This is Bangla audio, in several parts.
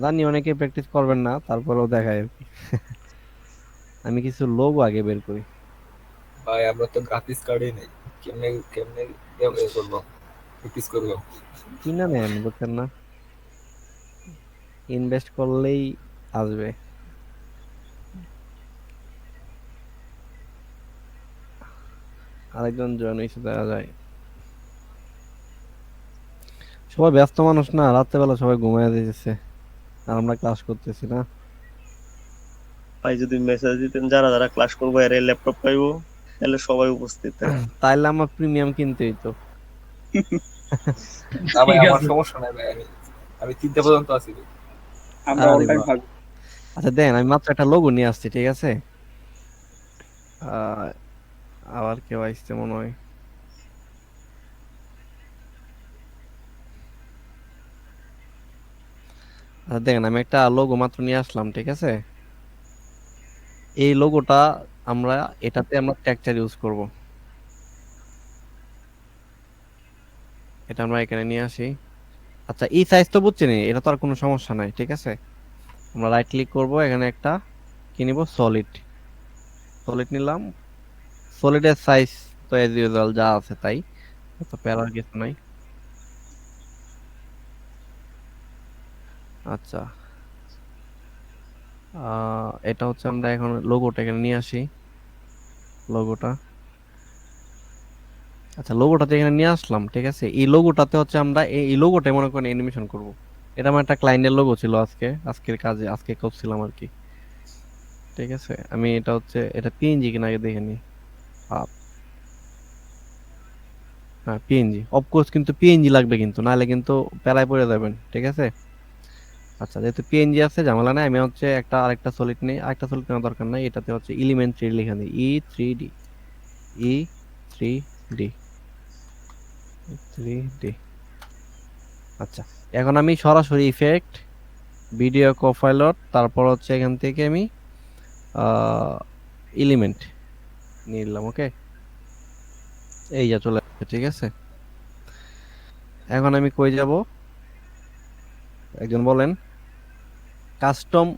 জানি অনেকে প্র্যাকটিস করবেন না, তারপরেও দেখায় আর কি। আমি কিছু লোগো আগে বের করি। ভাই আমরা তো গ্রাফিক্স কার্ডই নেই, কেমনে কেমনে করবো, প্র্যাকটিস করবো? কিনা নেন, বুঝছেন না? ইনভেস্ট করলেই আসবে। আরেকজন জয়েন হয়েছে দেখা যায়। সবাই ব্যস্ত মানুষ না, রাত্রেবেলা সবাই ঘুমায় দিতেছে, আর আমরা ক্লাস করতেছি না। ভাই যদি মেসেজ দিতেন যারা যারা ক্লাস করবো এর ল্যাপটপ পাইবো, তাহলে সবাই উপস্থিত থাকতো। তাইলে আমার প্রিমিয়াম কিনতেই তো। না ভাই ঠিক আমার আছে, সমস্যা নাই ভাই, আমি আমি 3টা পর্যন্ত আছি ভাই। আমরা অল আরে টাইম বাহ। থাকবো। আচ্ছা দেন, আমি মাত্র একটা লোগো নিয়ে আসছি, ঠিক আছে? আহ, আবার কেউ আসছে মনে হয়। আচ্ছা দেখেন, আমি একটা লোগো মাত্র নিয়ে আসলাম, ঠিক আছে? এই লোগোটা আমরা, এটাতে আমরা টেক্সচার ইউজ করব। এটা আমরা এখানে নিয়ে আসি। আচ্ছা এই সাইজ তো বুঝছেন, এটা তো আর কোনো সমস্যা নাই, ঠিক আছে? আমরা রাইট ক্লিক করব, এখানে একটা কি নিব, সলিড। সলিড নিলাম। সলিডের সাইজ তো এজ ইউজুয়াল যা আছে তাই, তো প্যারার কিছু নাই। আচ্ছা, এটা হচ্ছে আমরা এখন লোগোটা এখানে নিয়ে আসি। লোগোটা, আচ্ছা লোগোটাতে এখানে নিয়ে আসলাম, ঠিক আছে? এই লোগোটাতে হচ্ছে আমরা এই লোগোটা মনে করেন অ্যানিমেশন করব। এটা আমার একটা ক্লায়েন্টের লোগো ছিল, আজকের কাজে আজকে করছিলাম আর কি। ঠিক আছে, আমি এটা হচ্ছে এটা পিএনজি কিনা আগে দেখে নিই। হ্যাঁ পিএনজি, অফকোর্স, কিন্তু পিএনজি লাগবে কিন্তু, নাহলে কিন্তু প্যারায় পড়ে যাবেন, ঠিক আছে? আচ্ছা যেহেতু পিএনজি আছে, ঝামেলা নাই। আমি হচ্ছে আরেকটা সলিড নেই, আরেকটা সলিড নেওয়ার দরকার নাই। এটাতে হচ্ছে এলিমেন্ট থ্রি লিখে দিই, E3D, E3D, থ্রি ডি। আচ্ছা, এখন আমি সরাসরি ইফেক্ট, ভিডিও কপাইলট, তারপর হচ্ছে এখান থেকে আমি এলিমেন্ট নিয়ে নিলাম। ওকে, এই যা চলে আসছে, ঠিক আছে? এখন আমি কই যাব, একজন বলেন। কাস্টম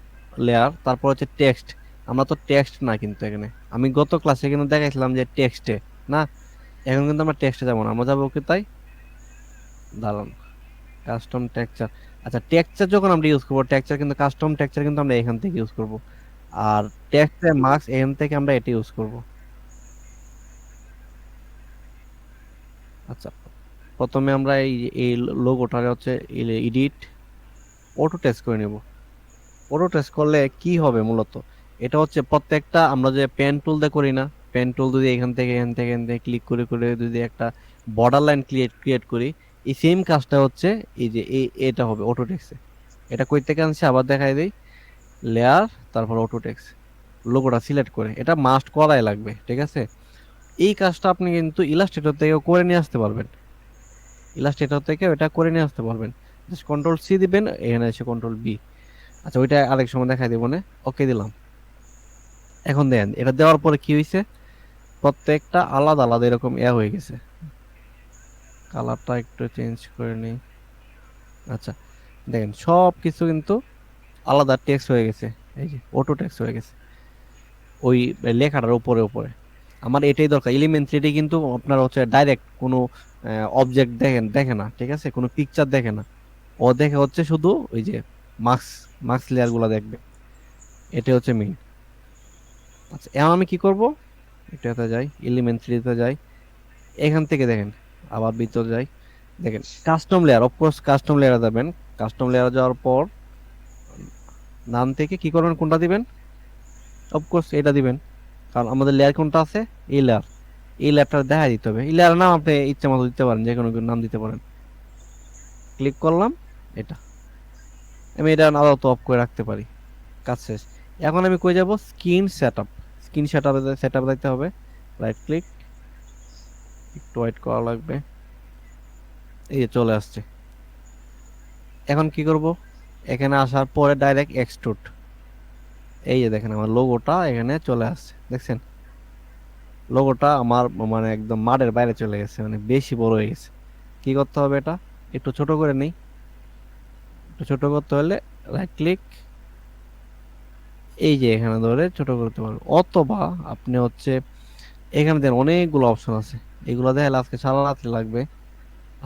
লেয়ার, তারপর হচ্ছে টেক্সট। আমরা তো টেক্সট না কিন্তু এখানে, আমি গত ক্লাসে কিন্তু দেখাইছিলাম যে টেক্সটে না। এখন কিন্তু আমরা টেক্সটে যাবো না, আমরা যাবো কি তাই, দাঁড়ান, কাস্টম টেক্সচার। আচ্ছা টেক্সচার যখন আমরা ইউজ করবো, টেক্সচার কিন্তু কাস্টম টেক্সচার কিন্তু আমরা এখান থেকে ইউজ করব। আর টেক্সটের মার্কস এখান থেকে আমরা এটা ইউজ করব। আচ্ছা, প্রথমে আমরা এই লোগোটা হচ্ছে এডিট, অটো টেক্সট করে নেব। অটো টেক্সট করলে কি হবে মূলত, এটা হচ্ছে প্রত্যেকটা আমরা যে পেন টুল দিয়ে করি না, পেন টুল যদি এখান থেকে ক্লিক করে করে যদি একটা বর্ডার লাইন ক্রিয়েট করি, এই সেম কাজটা হচ্ছে এই যে এটা হবে অটো টেক্সটে। এটা কই থেকে আনছি আবার দেখাই দেই। লেয়ার, তারপর অটো টেক্সট, লোগোটা সিলেক্ট করে, এটা মাস্ট করাই লাগবে, ঠিক আছে? এই কাজটা আপনি কিন্তু ইলাস্ট্রেটর থেকে করে নিয়ে আসতে পারবেন, ইলাস্ট্রেটর থেকে এটা করে নিয়ে আসতে পারবেন। জাস্ট কন্ট্রোল সি দিবেন, এখানে এসে কন্ট্রোল বি। আচ্ছা ওইটা আরেক সময় দেখাই দিব না। ওকে দিলাম। এখন দেখেন এটা দেওয়ার পরে কি হয়েছে, প্রত্যেকটা আলাদা আলাদা এরকম হয়ে গেছে। কালারটা একটু চেঞ্জ করে নিই। আচ্ছা দেখেন সব কিছু কিন্তু আলাদা টেক্সট হয়ে গেছে, এই যে অটো টেক্সট হয়ে গেছে ওই লেখাটার উপরে উপরে। আমার এটাই দরকার। এলিমেন্ট্রিটি কিন্তু আপনার হচ্ছে ডাইরেক্ট কোনো অবজেক্ট দেখে না, ঠিক আছে? কোনো পিকচার দেখে না, ও দেখে হচ্ছে শুধু ওই যে মার্কস, মার্কস লেয়ার গুলা দেখবে। এটা হচ্ছে মেইন। আচ্ছা এখন আমি কি করব, এটাতে যাই, এলিমেন্ট্রিতে যাই, এখান থেকে দেখেন, আবার ভিতর যাই, দেখেন কাস্টম লেয়ার, অফকোর্স কাস্টম লেয়ারে যাবেন। কাস্টম লেয়ারে যাওয়ার পর নাম থেকে কি করবেন, কোনটা দিবেন, অফকোর্স এটা দিবেন, কারণ আমাদের লেয়ার কোনটা আছে, এই লেয়ার। এই লেয়ারটা দেখা দিতে হবে। এই লেয়ার নাম আপনি ইচ্ছা মতো দিতে পারেন, যে কোনো নাম দিতে পারেন। ক্লিক করলাম, এটা আমি এটা আপাতত অফ করে রাখতে পারি। কাজ শেষ। এখন আমি কই যাব, স্ক্রিন সেটআপ। স্ক্রিন সেটআপ দিতে হবে, রাইট ক্লিক, একটু ওয়েট করা লাগবে। এই যে চলে আসছে। এখন কি করব, এখানে আসার পরে ডাইরেক্ট এক্সট্রুড। এই যে দেখেন আমার লোগোটা এখানে চলে আসছে, দেখছেন? লোগোটা আমার মানে একদম মাঠের বাইরে চলে গেছে, মানে বেশি বড় হয়ে গেছে। কি করতে হবে, এটা একটু ছোট করে নেই, একটু ছোট করতে হলে রাইট ক্লিক, এই যে এখানে ধরে ছোট করতে পারবেন, অথবা আপনি হচ্ছে এখানে দেন অনেকগুলো অপশন আছে, এগুলো দেখালে আজকে সারা রাত্রি লাগবে।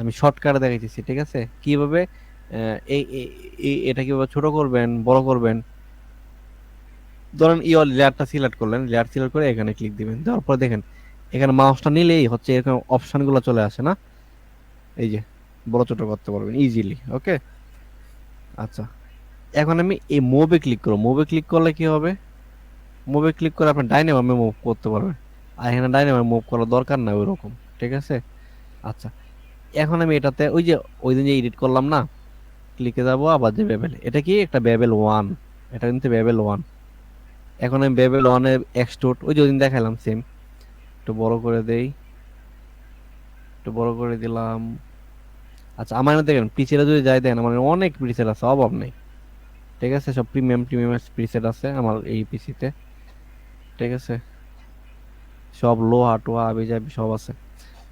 আমি শর্টকাটে দেখাইতেছি, ঠিক আছে? কিভাবে এটা কিভাবে ছোট করবেন, বড় করবেন। ধরেন লেয়ারটা সিলেক্ট করলেন, লেয়ার সিলেক্ট করে এখানে ক্লিক দিবেন, দেওয়ার পর দেখেন এখানে মাউসটা নিলেই হচ্ছে এরকম অপশন গুলো চলে আসে না, এই যে বড় ছোট করতে পারবেন ইজিলি। ওকে, আচ্ছা, এখন আমি এই মুভে ক্লিক করব। মুভে ক্লিক করলে কি হবে, মুভে ক্লিক করে আপনি ডাইনে বামে মুভ করতে পারবেন, আর এখানে ডাইনে বামে মুভ করার দরকার নাই ওইরকম, ঠিক আছে? আচ্ছা, এখন আমি এটাতে ওই যে ওই দিন যে এডিট করলাম না, ক্লিকে যাব, আবার যে বেবেল, এটা কি একটা বেবেল ওয়ান, এটা কিন্তু বেবেল ওয়ান। এখন আমি বেবেল ওয়ানে এক্সট্রুড ওই যে ওই দিন দেখালাম সেম, একটু বড় করে দেই, একটু বড় করে দিলাম। আচ্ছা, আমার এখানে দেখেন প্রিসেটে যদি যাই, দেখেন আমার এখানে অনেক প্রিসেট আছে, অভাব নেই, ঠিক আছে? সব প্রিমিয়াম প্রিমিয়াম প্রিসেট আছে আমার এই পিসিতে, ঠিক আছে? সব লোহা টোহা আবি যাবি সব আছে।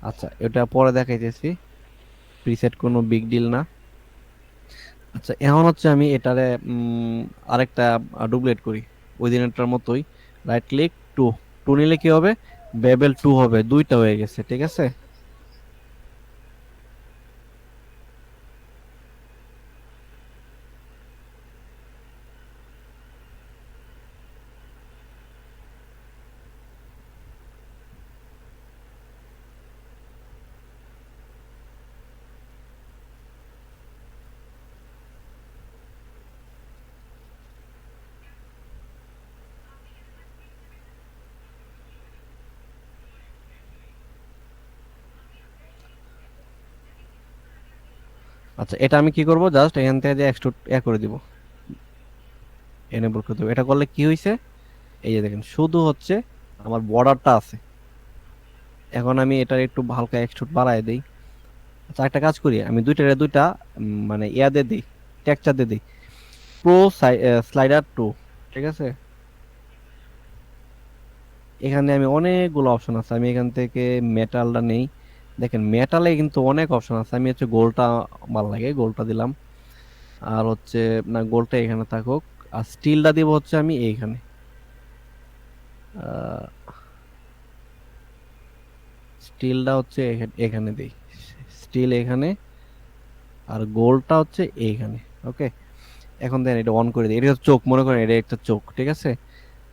আচ্ছা, এটা পরে দেখাইতেছি, প্রিসেট কোনো বিগ ডিল না। আচ্ছা, এখন হচ্ছে আমি এটারে আরেকটা ডুপ্লিকেট করি ওই দিনটার মতোই, রাইট ক্লিক, টু, টু নিলে কি হবে, বেবেল টু হবে, দুইটা হয়ে গেছে, ঠিক আছে? আচ্ছা, এটা আমি কি করব, জাস্ট এখান থেকে যে এক্সট্রুড করে দিব, এনেবল করে দেবো। এটা করলে কি হয়েছে, এই যে দেখেন শুধু হচ্ছে আমার বর্ডারটা আছে। এখন আমি এটা একটু হালকা এক্সট্রুড বাড়ায় দেই। আচ্ছা, একটা কাজ করি, আমি দুইটা মানে দিয়ে দিই, টেক্সচার দিয়ে দিই, প্রো স্লাইডার টু, ঠিক আছে? এখানে আমি অনেকগুলো অপশন আছে, আমি এখান থেকে মেটালটা নেই। দেখেন মেটালে কিন্তু অনেক অপশন আছে, আমি হচ্ছে গোলটা ভালো লাগে, গোলটা দিলাম। আর হচ্ছে না, গোলটা এখানে থাকুক, আর স্টিলটা দিব হচ্ছে আমি এইখানে, স্টিলটা হচ্ছে এখানে দিই, স্টিল এখানে, আর গোলটা হচ্ছে এইখানে। ওকে, এখন দেন এটা অন করে দিই, এটা হচ্ছে চোখ, মনে করেন এটা একটা চোখ, ঠিক আছে?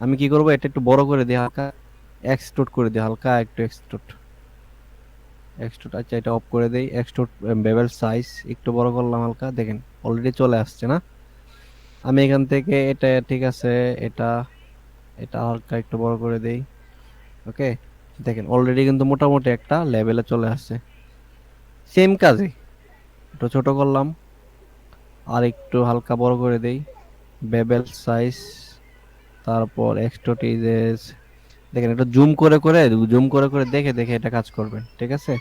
আমি কি করব, এটা একটু বড় করে দিই, হালকা এক্সট্রুড করে দিই, হালকা একটু এক্সট্রুড, এক্সট্রুড। আচ্ছা, এটা অফ করে দেই, এক্সট্রুড বেভেল সাইজ একটু বড় করলাম হালকা, দেখেন অলরেডি চলে আসছে না? আমি এখান থেকে এটা, ঠিক আছে, এটা এটা হালকা একটু বড় করে দেই। ওকে, দেখেন অলরেডি কিন্তু মোটামুটি একটা লেভেলে চলে আসছে। সেম কাজে একটু ছোট করলাম, আর একটু হালকা বড় করে দেই, বেবেল সাইজ, তারপর এক্সট্রুড ইজেস। দেখেন এটা জুম করে করে দেখে দেখে এটা কাজ করবেন, ঠিক আছে?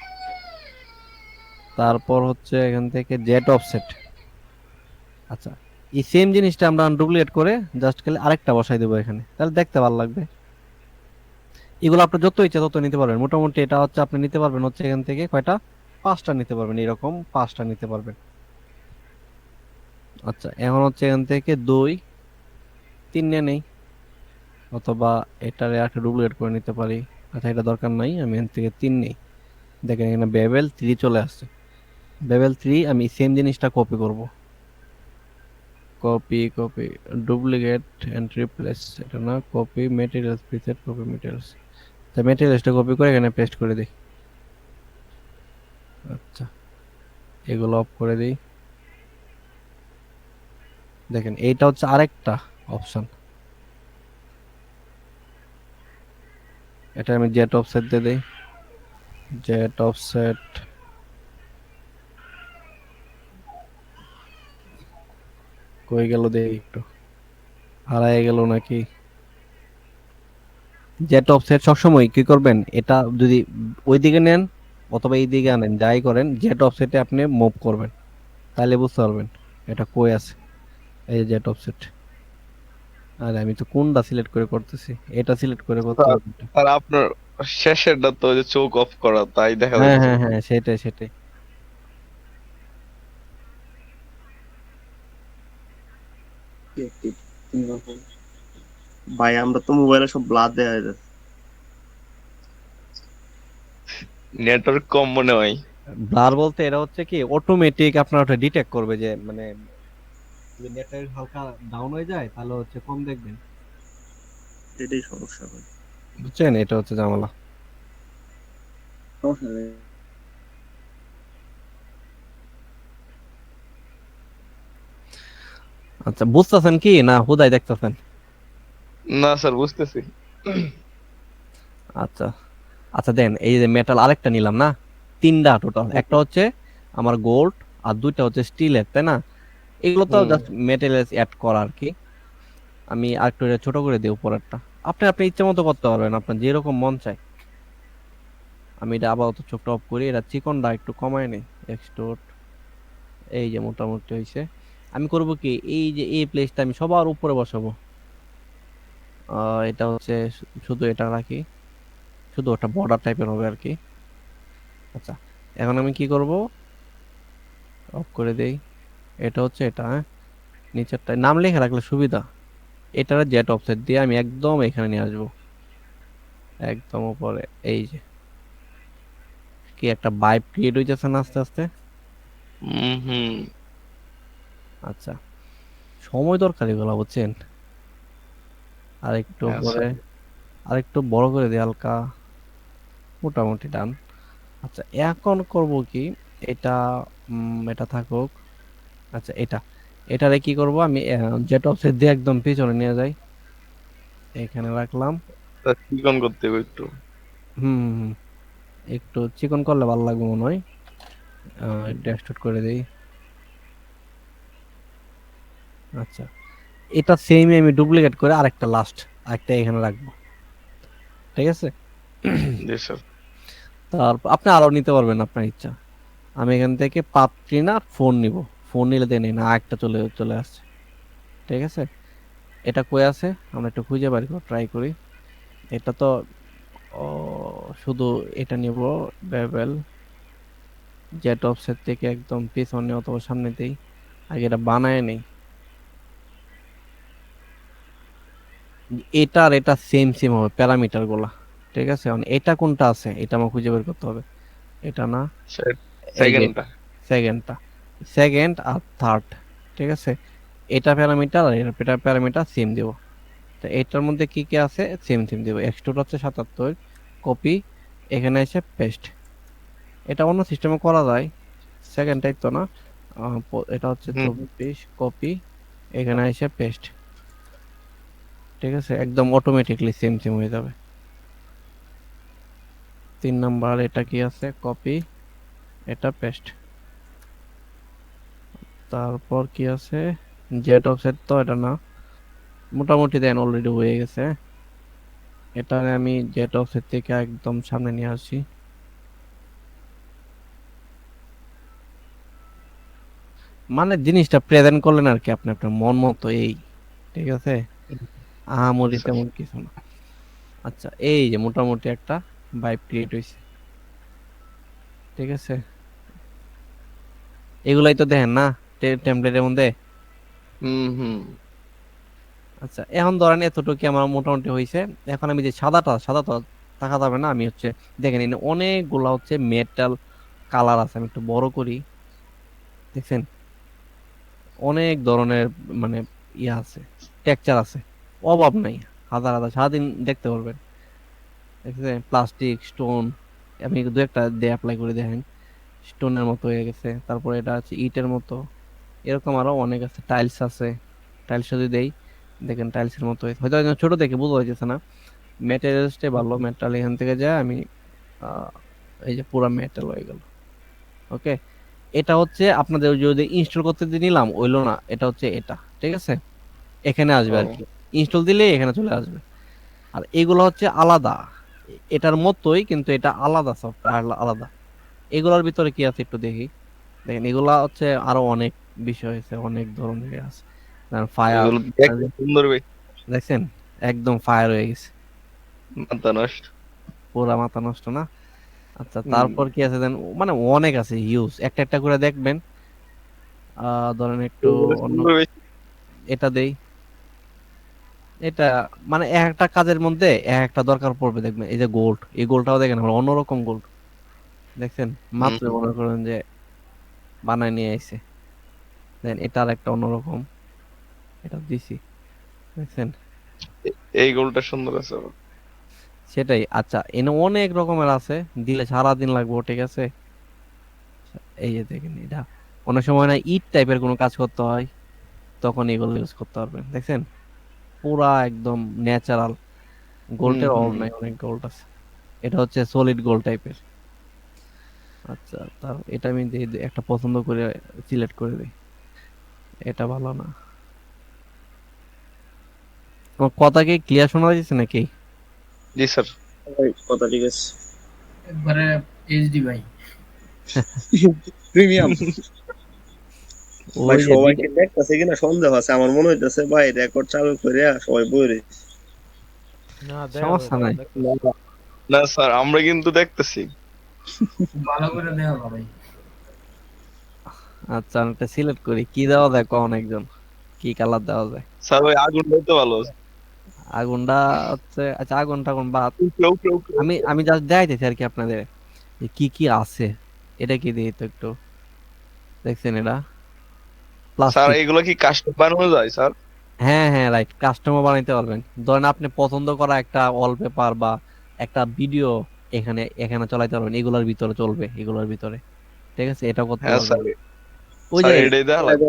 তারপর হচ্ছে এখান থেকে জেট অফসেট। আচ্ছা, এই সেম জিনিসটা আমরা ডুপ্লিকেট করে জাস্ট খালি আরেকটা বসাই দেবো এখানে, তাহলে দেখতে ভালো লাগবে। এগুলো আপনার যত ইচ্ছা তত নিতে পারবেন, মোটামুটি এটা হচ্ছে আপনি নিতে পারবেন হচ্ছে এখান থেকে কয়টা, পাঁচটা নিতে পারবেন, এরকম পাঁচটা নিতে পারবেন। আচ্ছা, এখন হচ্ছে এখান থেকে দুই, তিন নিয়ে নেই, অথবা এটারে একটা ডুপ্লিকেট করে নিতে পারি। আচ্ছা, এটা দরকার নাই, আমি এখান থেকে তিন নেই। দেখেন এখানে বেবেল থ্রি চলে আসছে, বেবেল থ্রি। আমি সেম জিনিসটা কপি করব, copy copy, duplicate and replace, এটা না, copy materials, preset copy materials. তা মেটেরিয়ালসটা কপি করে এখানে পেস্ট করে দিই। আচ্ছা, এগুলো অফ করে দিই। দেখেন এইটা হচ্ছে আরেকটা অপশন, এটা আমি জেট অফসেট দিয়ে দিই, জেট অফসেট, কই গেল দেই একটু, হারায় গেল নাকি? জেট অফসেট সবসময় কি করবেন, এটা যদি ওইদিকে নেন অথবা এইদিকে আনেন, যাই করেন জেট অফসেটে আপনি মুভ করবেন, তাহলে বুঝতে পারবেন এটা কই আছে। এই জেট অফসেট, আরে আমি তো কোনটা সিলেক্ট করে করতেছি, এটা সিলেক্ট করে করতে আর হবে এটা। আর আপনার শেষেরটা তো ওই যে চোখ অফ করা, তাই দেখা হ্যাঁ যাইতেছে। হ্যাঁ হ্যাঁ, সেটাই সেটাই। Active 3 ভাই আমরা তো মোবাইলে সব ব্লাড দেয়া যায়। নেটওয়ার্ক কম মনে হয়। ব্লার বলতে এটা হচ্ছে কি অটোমেটিক আপনার ওটা ডিটেক্ট করবে যে মানে যদি নেটের হালকা ডাউন হয়ে যায় তাহলে হচ্ছে কম দেখবেন। এটাই সমস্যা ভাই। বুঝছেন, এটা হচ্ছে ঝামেলা। সমস্যা নেই। আচ্ছা, বুঝতেছেন কি না হুদাই দেখতেছেন? না স্যার, বুঝতেছি। আচ্ছা আচ্ছা, দেন এই যে মেটাল আরেকটা নিলাম না, তিনটা টোটাল। একটা হচ্ছে আমার গোল্ড, আর দুইটা হচ্ছে স্টিলের, তাই না? এগুলো তো হুম। জাস্ট মেটেরিয়ালস অ্যাড করা আর কি। আমি আরেকটু এটা ছোট করে দিই উপরেরটা। আপনি আপনি ইচ্ছা মতো করতে পারবেন, আপনার যেরকম মন চায়। আমি এটা আপাতত চোখটা অফ করি, এটা চিকনটা একটু কমায় নেই, এক্সট্রুড। এই যে মোটামুটি হয়েছে। আমি করব কি, এই যে এই প্লেসটা আমি সবার উপরে বসাবো। এটা হচ্ছে শুধু এটা রাখি, শুধু ওটা বর্ডার টাইপের হবে আর কি। আচ্ছা, এখন আমি কি করব, অফ করে দেই। এটা হচ্ছে এটা, হ্যাঁ, নিচেরটা নাম লিখে রাখলে সুবিধা। এটার জেট অফসেট দিয়ে আমি একদম এখানে নিয়ে আসবো, একদম উপরে। এই যে কি একটা ভাইব ক্রিয়েট হইতেছে না আস্তে আস্তে। হুম। আচ্ছা, সময় দরকার এগুলো, বুঝছেন? আর একটু আচ্ছা। পরে আর একটু বড় করে দিই হালকা, মোটামুটি ডান। আচ্ছা, এখন করব কি, এটা এটা থাকুক। আচ্ছা, এটারে কি করব আমি, জেট অফসেট দিয়ে একদম পিছনে নিয়ে যাই, এখানে রাখলাম। তা চিকন করতে হবে একটু। হুম হুম, হুম। একটু চিকন করলে ভালো লাগবে মনে হয়। একটু এক্সট্রুড করে দেই। আচ্ছা, এটা সেমই আমি ডুপ্লিকেট করে আরেকটা এখানে রাখবো, ঠিক আছে? জি স্যার। তারপর আপনি আরো নিতে পারবেন আপনার ইচ্ছা। আমি এখান থেকে পাত্রী না ফোন নিব। ফোন নিলে দেন না, একটা চলে চলে আসছে, ঠিক আছে? এটা কই আছে আমরা একটু খুঁজে বের করে ট্রাই করি। এটা তো ও, শুধু এটা নিব, বেবেল জেট অফসেট থেকে একদম পিছনে অথবা সামনে দেই। আগে এটা বানায় নেই। এটা আর এটা সেম সেম হবে প্যারামিটার গুলা, ঠিক আছে? মানে এটা কোনটা আছে এটা আমার খুঁজে বের করতে হবে। এটা না, স্যার, এই যে সেকেন্ডটা। সেকেন্ডটা, সেকেন্ড আর থার্ড, ঠিক আছে? এটা প্যারামিটার আর এটা প্যারামিটার সেম দেব। তো এটার মধ্যে কি কি আছে সেম সেম দেব। এক্সট্রুড হচ্ছে 77, কপি, এখানে এসে পেস্ট। এটা অন্য সিস্টেমে করা যায়, সেকেন্ড টাইপ তো না। এটা হচ্ছে হুম। 24, কপি, এখানে এসে পেস্ট, ঠিক আছে? একদম অটোমেটিকলি সেম সেম হয়ে যাবে। 3 নাম্বার, এটা কি আছে, কপি, এটা পেস্ট। তারপর কি আছে, জেট অফসেট তো এটা না, মোটামুটি দেন অলরেডি হয়ে গেছে। এটা আমি জেট অফসেট থেকে একদম সামনে নিয়ে আসি। মানে জিনিসটা প্রেজেন্ট করলেন আর কি আপনি আপনার মন মতো, এই, ঠিক আছে? আহামরি স্যার। তেমন কিছু না। আচ্ছা, এই যে মোটামুটি একটা ভাইব ক্রিয়েট হয়েছে, ঠিক আছে? এগুলাই তো দেখেন না টেমপ্লেটের মধ্যে। হুম। আচ্ছা, এখন ধরেন এতটুকু আমার মোটামুটি হয়েছে। এখন আমি যে সাদাটা থাকা যাবে না, আমি হচ্ছে দেখেন এখানে অনেকগুলা হচ্ছে মেটাল কালার আছে। আমি একটু বড় করি, দেখছেন? অনেক ধরনের মানে ইয়ে আছে, টেক্সচার আছে, অভাব নাই। হাজার হাজার সারাদিন দেখতে পারবেন, দেখছেন? প্লাস্টিক, স্টোন, আপনি দু একটা দিয়ে অ্যাপ্লাই করে দেখেন, স্টোনের মতো হয়ে গেছে। তারপরে এটা আছে ইটের মতো, এরকম আরো অনেক আছে। টাইলস আছে, টাইলস যদি দেই, দেখেন টাইলসের মতো হয়েছে। হয়তো একদম ছোট দেখে বোঝা যাচ্ছে না, মেটেরিয়ালসটাই ভালো। মেটাল এখান থেকে যায় আমি, আহ, এই যে পুরা মেটাল হয়ে গেল। ওকে, এটা হচ্ছে আপনাদের যদি ইনস্টল করতে দিয়ে নিলাম ওইলো না, এটা হচ্ছে এটা, ঠিক আছে? এখানে আসবে ও। আর কি, ইনস্টল দিলে এখানে চলে আসবে। আর এগুলো হচ্ছে আলাদা, এটার মতোই কিন্তু এটা আলাদা, সফটওয়্যার আলাদা। এগুলোর ভিতরে কি আছে একটু দেখি। দেখেন এগুলা হচ্ছে আরো অনেক বিষয় আছে, অনেক ধরনের আছে। ফায়ার, এগুলো দেখতে সুন্দর ভাই। দেখছেন? একদম ফায়ার হয়ে গেছে, মাথা নষ্ট। পুরা মাথা নষ্ট না? আচ্ছা, হুম। তারপর কি আছে দেন, মানে অনেক আছে হিউজ, একটা করে দেখবেন। ধরেন একটু এগুলো অন্য, সুন্দর ভাই। এটা দেই, এটা মানে এক একটা কাজের মধ্যে এক একটা দরকার পড়বে, দেখবেন এই যে গোল্ড, এই গোল্ডটাও দেখেন আমরা অন্যরকম গোল্ড, দেখছেন মাত্র হুম। মনে করেন যে বানায় নিয়ে আইছে, দেন এটা আর একটা অন্যরকম, এটা দিছি, দেখছেন। এই গোলটা সুন্দর আছে। সেটাই। আচ্ছা এনে অনেক রকমের আছে, দিলে সারা দিন লাগবে, ঠিক আছে। এই যে দেখেন এটা অনেক সময় না ইট টাইপের কোনো কাজ করতে হয়, তখন এগুলো ইউজ করতে পারবেন, দেখছেন। পুরা একদম ন্যাচারাল, হুম গোল্ডের অভাব হুম। নাই, অনেক গোল্ড আছে। এটা হচ্ছে সলিড গোল্ড টাইপের। আচ্ছা তার এটা আমি একটা পছন্দ করে সিলেক্ট করে দিই, এটা ভালো না। আমার কথা কি ক্লিয়ার শোনা যাচ্ছে নাকি? জি স্যার। ভাই, কথা ঠিক আছে। একবারে এইচডি ভাই। প্রিমিয়াম। ভাই ওই যে সবাইকে দেখতেছে কিনা সন্দেহ আছে, আমার মনে হইতেছে ভাই রেকর্ড চালু করে সবাই বইরে। না দেখা যায় সমস্যা তারা নাই। দেখতেছে। না স্যার, আমরা কিন্তু দেখতেছি। খুব ভালো করে দেওয়া ভাই। আচ্ছা আমি একটা সিলেক্ট করি, কি দেওয়া যায় কোন একজন, কি কালার দেওয়া যায়। স্যার ওই আগুনটাই তো ভালো। আগুনটা হচ্ছে, আচ্ছা আগুন টাগুন বাদ, উপরে উপরে উপরে আমি উপরে। আমি জাস্ট দেখাইতেছি আর কি আপনাদের যে কি কি আছে। এটা কি দিই তো একটু, দেখছেন এটা স্যার প্লাস্টিক। এগুলো কি কাস্টম বানানো যায় স্যার? হ্যাঁ হ্যাঁ রাইট, কাস্টমার বানাইতে পারবেন। ধরেন আপনি পছন্দ করা একটা ওয়ালপেপার বা একটা ভিডিও এখানে এখানে চালাইতে পারবেন, এগুলোর ভিতরে চলবে, এগুলোর ভিতরে, ঠিক আছে, এটা করতে হ্যাঁ পারবেন। স্যার। ওই স্যার যে এটাই দেওয়া লাগবে।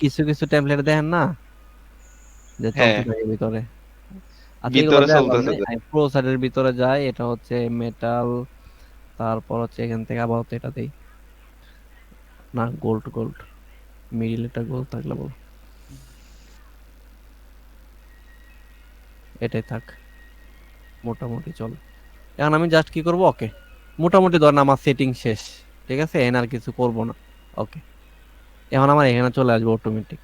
কিছু কিছু টেমপ্লেট দেখেন না যে হ্যাঁ, চলতে থাকে ভিতরে। আচ্ছা এগুলো ভিতরে দেখালাম চলতেছে না, যে। প্রো সাইডের ভিতরে যায়, এটা হচ্ছে মেটাল, তারপর হচ্ছে এখান থেকে আবার হচ্ছে এটা দেই, না গোল্ড গোল্ড, মিডিল একটা গোল্ড থাকলে বল, এটাই থাক, মোটামুটি চল। এখন আমি জাস্ট কি করব, ওকে মোটামুটি ধরেন আমার সেটিং শেষ, ঠিক আছে, এখানে আর কিছু করব না। ওকে, এখন আমার এখানে চলে আসবে অটোমেটিক।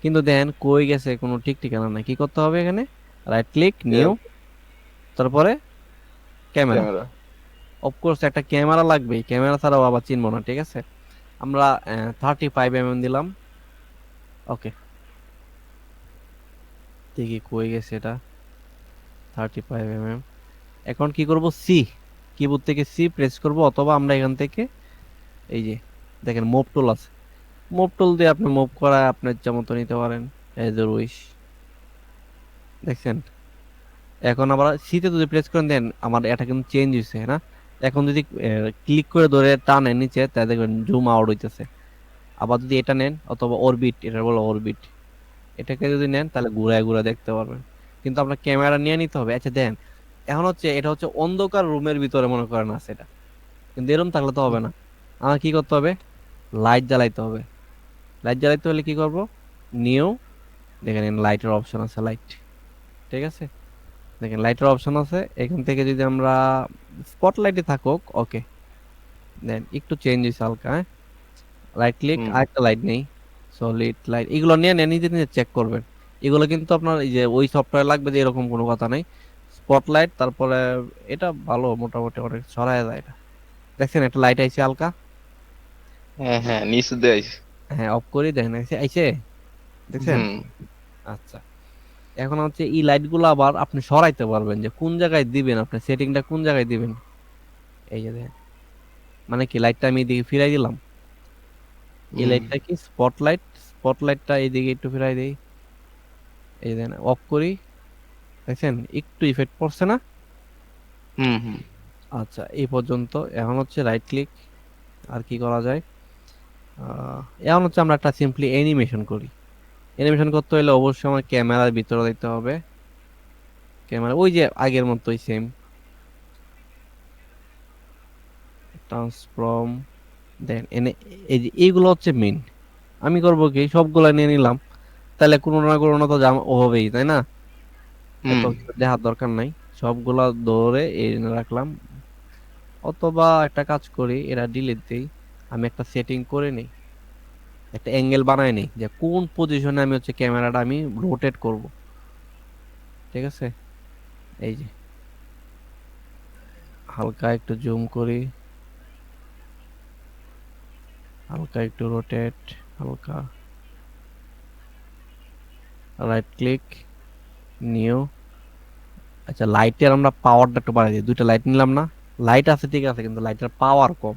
কিন্তু দেখেন কই গেছে, কোনো ঠিক ঠিকানা নাই, কি করতে হবে এখানে, রাইট ক্লিক নিউ, তারপরে ক্যামেরা। ক্যামেরা। অফকোর্স একটা ক্যামেরা লাগবে, ক্যামেরা ছাড়াও আবার চিনবো না, ঠিক আছে। আমরা 35 mm দিলাম, ওকে, দেখি কই গেছে এটা, 35 mm। এখন কি করব, সি, কিবোর্ড থেকে সি প্রেস করব, অথবা আমরা এখান থেকে এই যে দেখেন মুভ টুল আছে, মুভ টুল দিয়ে আপনি মুভ করা আপনার ইচ্ছা মতো নিতে পারেন, এজ ইউর উইশ, দেখছেন। এখন আবার সিতে যদি প্রেস করেন দেন আমার এটা কিন্তু চেঞ্জ হয়েছে না। এখন যদি ক্লিক করে ধরে টানেন নিচে, তাহলে দেখবেন জুম আউট হইতেছে। আবার যদি এটা নেন, অথবা অরবিট, এটা বলো অরবিট, এটাকে যদি নেন তাহলে ঘুরায় ঘুরায় দেখতে পারবেন। কিন্তু আপনার ক্যামেরা নিয়ে নিতে হবে। আচ্ছা দেন, এখন হচ্ছে এটা হচ্ছে অন্ধকার রুমের ভিতরে মনে করেন আছে এটা, কিন্তু এরকম থাকলে তো হবে না, আমার কি করতে হবে, লাইট জ্বালাইতে হবে। লাইট জ্বালাইতে হলে কি করব, নিউ, দেখেন লাইটের অপশন আছে, লাইট, ঠিক আছে, দেখেন লাইটের অপশন আছে, এখান থেকে যদি আমরা স্পটলাইটে থাকুক, ওকে, দেন একটু চেঞ্জ হয়েছে হালকা, হ্যাঁ, রাইট ক্লিক, হুম। আরেকটা লাইট নেই, সলিড লাইট, এগুলো নিয়ে নেন, নিজে নিজে চেক করবেন। এগুলো কিন্তু আপনার এই যে ওই সফটওয়্যার লাগবে যে এরকম কোনো কথা নাই। স্পটলাইট, তারপরে এটা ভালো, মোটামুটি অনেক ছড়ায় যায় এটা, দেখছেন একটা লাইট আইছে হালকা। হ্যাঁ হ্যাঁ, নিচে দিয়ে আইছে। হ্যাঁ অফ করি, দেখেন আইছে আইছে, দেখছেন। হুম আচ্ছা এখন হচ্ছে এই লাইট গুলো আবার আপনি সরাইতে পারবেন, যে কোন জায়গায় দিবেন, আপনি সেটিংটা কোন জায়গায় দিবেন। এই যে দেখেন, মানে কি লাইটটা আমি এদিকে ফিরাই দিলাম, এই হুম লাইটটা কি স্পটলাইট, স্পটলাইটটা এইদিকে একটু ফিরাই দেই, এই দেন অফ করি, দেখছেন একটু ইফেক্ট পড়ছে না। হুম হুম। আচ্ছা এই পর্যন্ত। এখন হচ্ছে রাইট ক্লিক, আর কি করা যায়, এখন হচ্ছে আমরা একটা সিম্পলি অ্যানিমেশন করি। অ্যানিমেশন করতে হলে অবশ্যই আমার ক্যামেরার ভিতরে দিতে হবে, ক্যামেরা ওই যে আগের মতোই সেম, ট্রান্সফর্ম, দেন এনে এই যে এইগুলো হচ্ছে মেইন। আমি করব কি সবগুলা নিয়ে নিলাম, তাহলে কোনো না কোনো তো হবেই, তাই না, এত হুম। কিছু দেখার দরকার নাই, সবগুলা ধরে এই রাখলাম। অথবা একটা কাজ করি, এরা ডিলিট দেই, আমি একটা সেটিং করে নিই, একটা অ্যাঙ্গেল বানাই নিই যে কোন পজিশনে আমি হচ্ছে ক্যামেরাটা আমি রোটেট করব, ঠিক আছে। এই যে হালকা একটু জুম করি, হালকা একটু রোটেট, হালকা রাইট ক্লিক, নিউ। আচ্ছা, লাইটের আমরা পাওয়ারটা একটু বাড়াই দিই, দুইটা লাইট নিলাম না? লাইট আছে ঠিক আছে, কিন্তু লাইটের পাওয়ার কম,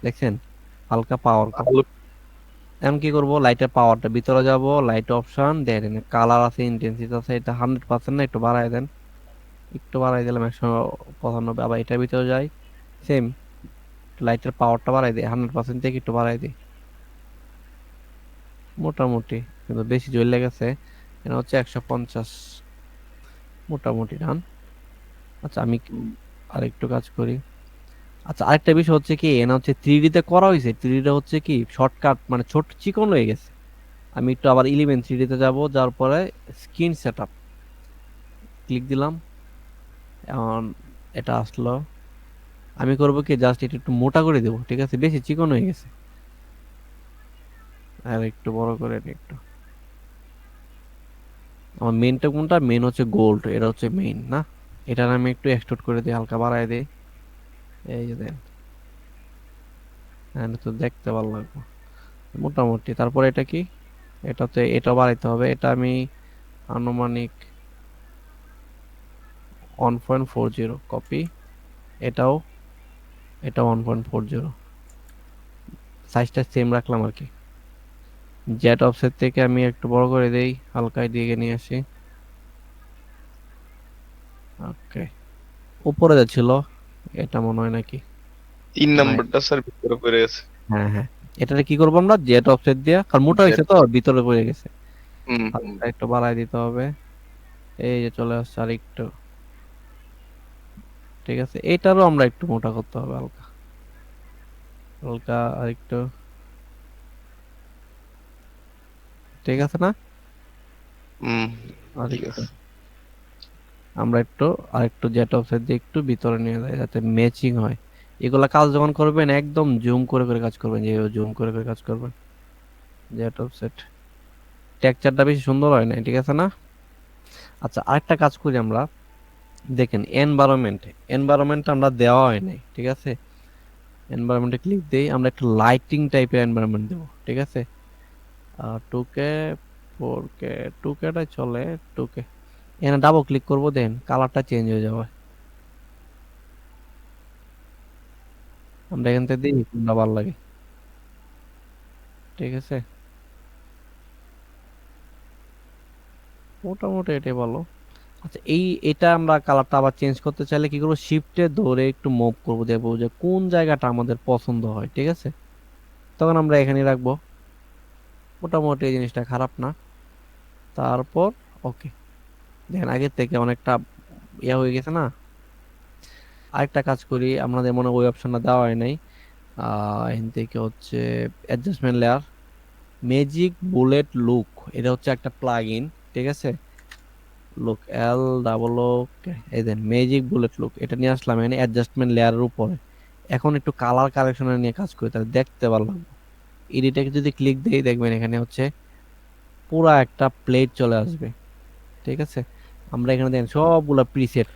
দেখছেন? হালকা পাওয়ার কম। আলো এখন কি করবো, লাইটের পাওয়ারটা ভিতরে যাব, লাইট অপশন দেন, কালার আছে, ইন্টেন্সিটি আছে, এটা 100% না, একটু বাড়াই দেন। একটু বাড়াই দিলাম 195। আবার এটার ভিতরে যাই, সেম, লাইটের পাওয়ারটা বাড়াই দিই 100% থেকে একটু বাড়াই দিই মোটামুটি, কিন্তু বেশি জোর লেগেছে। এটা হচ্ছে 150, মোটামুটি ডান। আচ্ছা আমি আরেকটু কাজ করি। আচ্ছা আরেকটা বিষয় হচ্ছে কি, এনা হচ্ছে 3D তে করা হয়েছে, 3D টা হচ্ছে কি শর্টকাট, মানে ছোট চিকন হয়ে গেছে। আমি একটু আবার 11 3D তে যাব, যাওয়ার পরে স্ক্রিন সেটআপ ক্লিক দিলাম। এখন এটা আসলো, আমি করব কি জাস্ট এটা একটু মোটা করে দেবো, ঠিক আছে? বেশি চিকন হয়ে গেছে, আর একটু বড় করে নিই একটু। আমার মেইনটা কোনটা? মেইন হচ্ছে গোল্ড, এটা হচ্ছে মেইন না? এটার আমি একটু এক্সট্রুড করে দিই, হালকা বাড়ায় দিই, এই যে দেন। হ্যাঁ, এটা তো দেখতে ভালো লাগবে মোটামুটি। তারপর এটা কি, এটাতে এটা বাড়াইতে হবে, এটা আমি আনুমানিক 1.40 কপি, এটাও, এটা 1.40, সাইজটা সেম রাখলাম আর কি। জেট অফসেট থেকে আমি একটু বড় করে দেই, হালকা দিকে নিয়ে আসি। ওকে, উপরে যাচ্ছিল, এটা মনে হয় নাকি? 3 না, নাম্বারটা স্যার ভিতরে পড়ে গেছে। হ্যাঁ হ্যাঁ, এটাতে কি করবো আমরা, জেট অফসেট দিয়ে, কারণ মোটা হয়েছে তো ভিতরে পড়ে গেছে, হুম হালকা একটু বাড়াই দিতে হবে। এই যে চলে আসছে আর একটু, ঠিক আছে। এইটারও আমরা একটু মোটা করতে হবে, হালকা হালকা আর একটু, ঠিক আছে না? হুম আর ঠিক একটু, আছে। আমরা একটু আর একটু জেট অফসেট দিয়ে একটু ভিতরে নিয়ে যাই, যাতে ম্যাচিং হয়। এগুলা কাজ যখন করবেন একদম জুম করে করে কাজ করবেন, যে জুম করে করে কাজ করবেন। জেট অফসেট, টেক্সচারটা বেশি সুন্দর হয় না, ঠিক আছে না? আচ্ছা আরেকটা কাজ করি আমরা, দেখেন এনভায়রনমেন্ট আমরা দেওয়া হয় নাই, ঠিক আছে? এনভায়রনমেন্টে ক্লিক দেই, আমরা একটু লাইটিং টাইপের এনভায়রনমেন্ট দেবো, ঠিক আছে? 2K 4K, 2Kটাই চলে, 2K। এখানে ডাবল ক্লিক করবো, দেন কালারটা চেঞ্জ হয়ে যাবে। আমরা এখান থেকে দেখি কোনটা ভালো লাগে, ঠিক আছে? মোটামুটি এটাই ভালো। আচ্ছা এটা আমরা কালারটা আবার চেঞ্জ করতে চাইলে কি করবো, শিফটে ধরে একটু মুভ করবো, দেখবো যে কোন জায়গাটা আমাদের পছন্দ হয়, ঠিক আছে? তখন আমরা এখানে রাখবো। মোটামুটি এই জিনিসটা খারাপ না। তারপর ওকে, দেখেন আগের থেকে অনেকটা ইয়া হয়ে গেছে না? আরেকটা কাজ করি, আমাদের মনে হয় ওই অপশনটা দেওয়া হয় নাই। এখান থেকে হচ্ছে adjustment layer, magic bullet look, এটা হচ্ছে একটা প্লাগ ইন, ঠিক আছে? লুক, LOO, এই দেন ম্যাজিক বুলেট লুক, এটা নিয়ে আসলাম এখানে অ্যাডজাস্টমেন্ট লেয়ারের উপরে। এখন একটু কালার কারেকশনের নিয়ে কাজ করি, তাহলে দেখতে ভালো লাগবে। এডিটে যদি ক্লিক দেই, দেখবেন এখানে হচ্ছে পুরা একটা প্লেট চলে আসবে, ঠিক আছে? আমরা এখানে দেখেন সবগুলা প্রিসেট,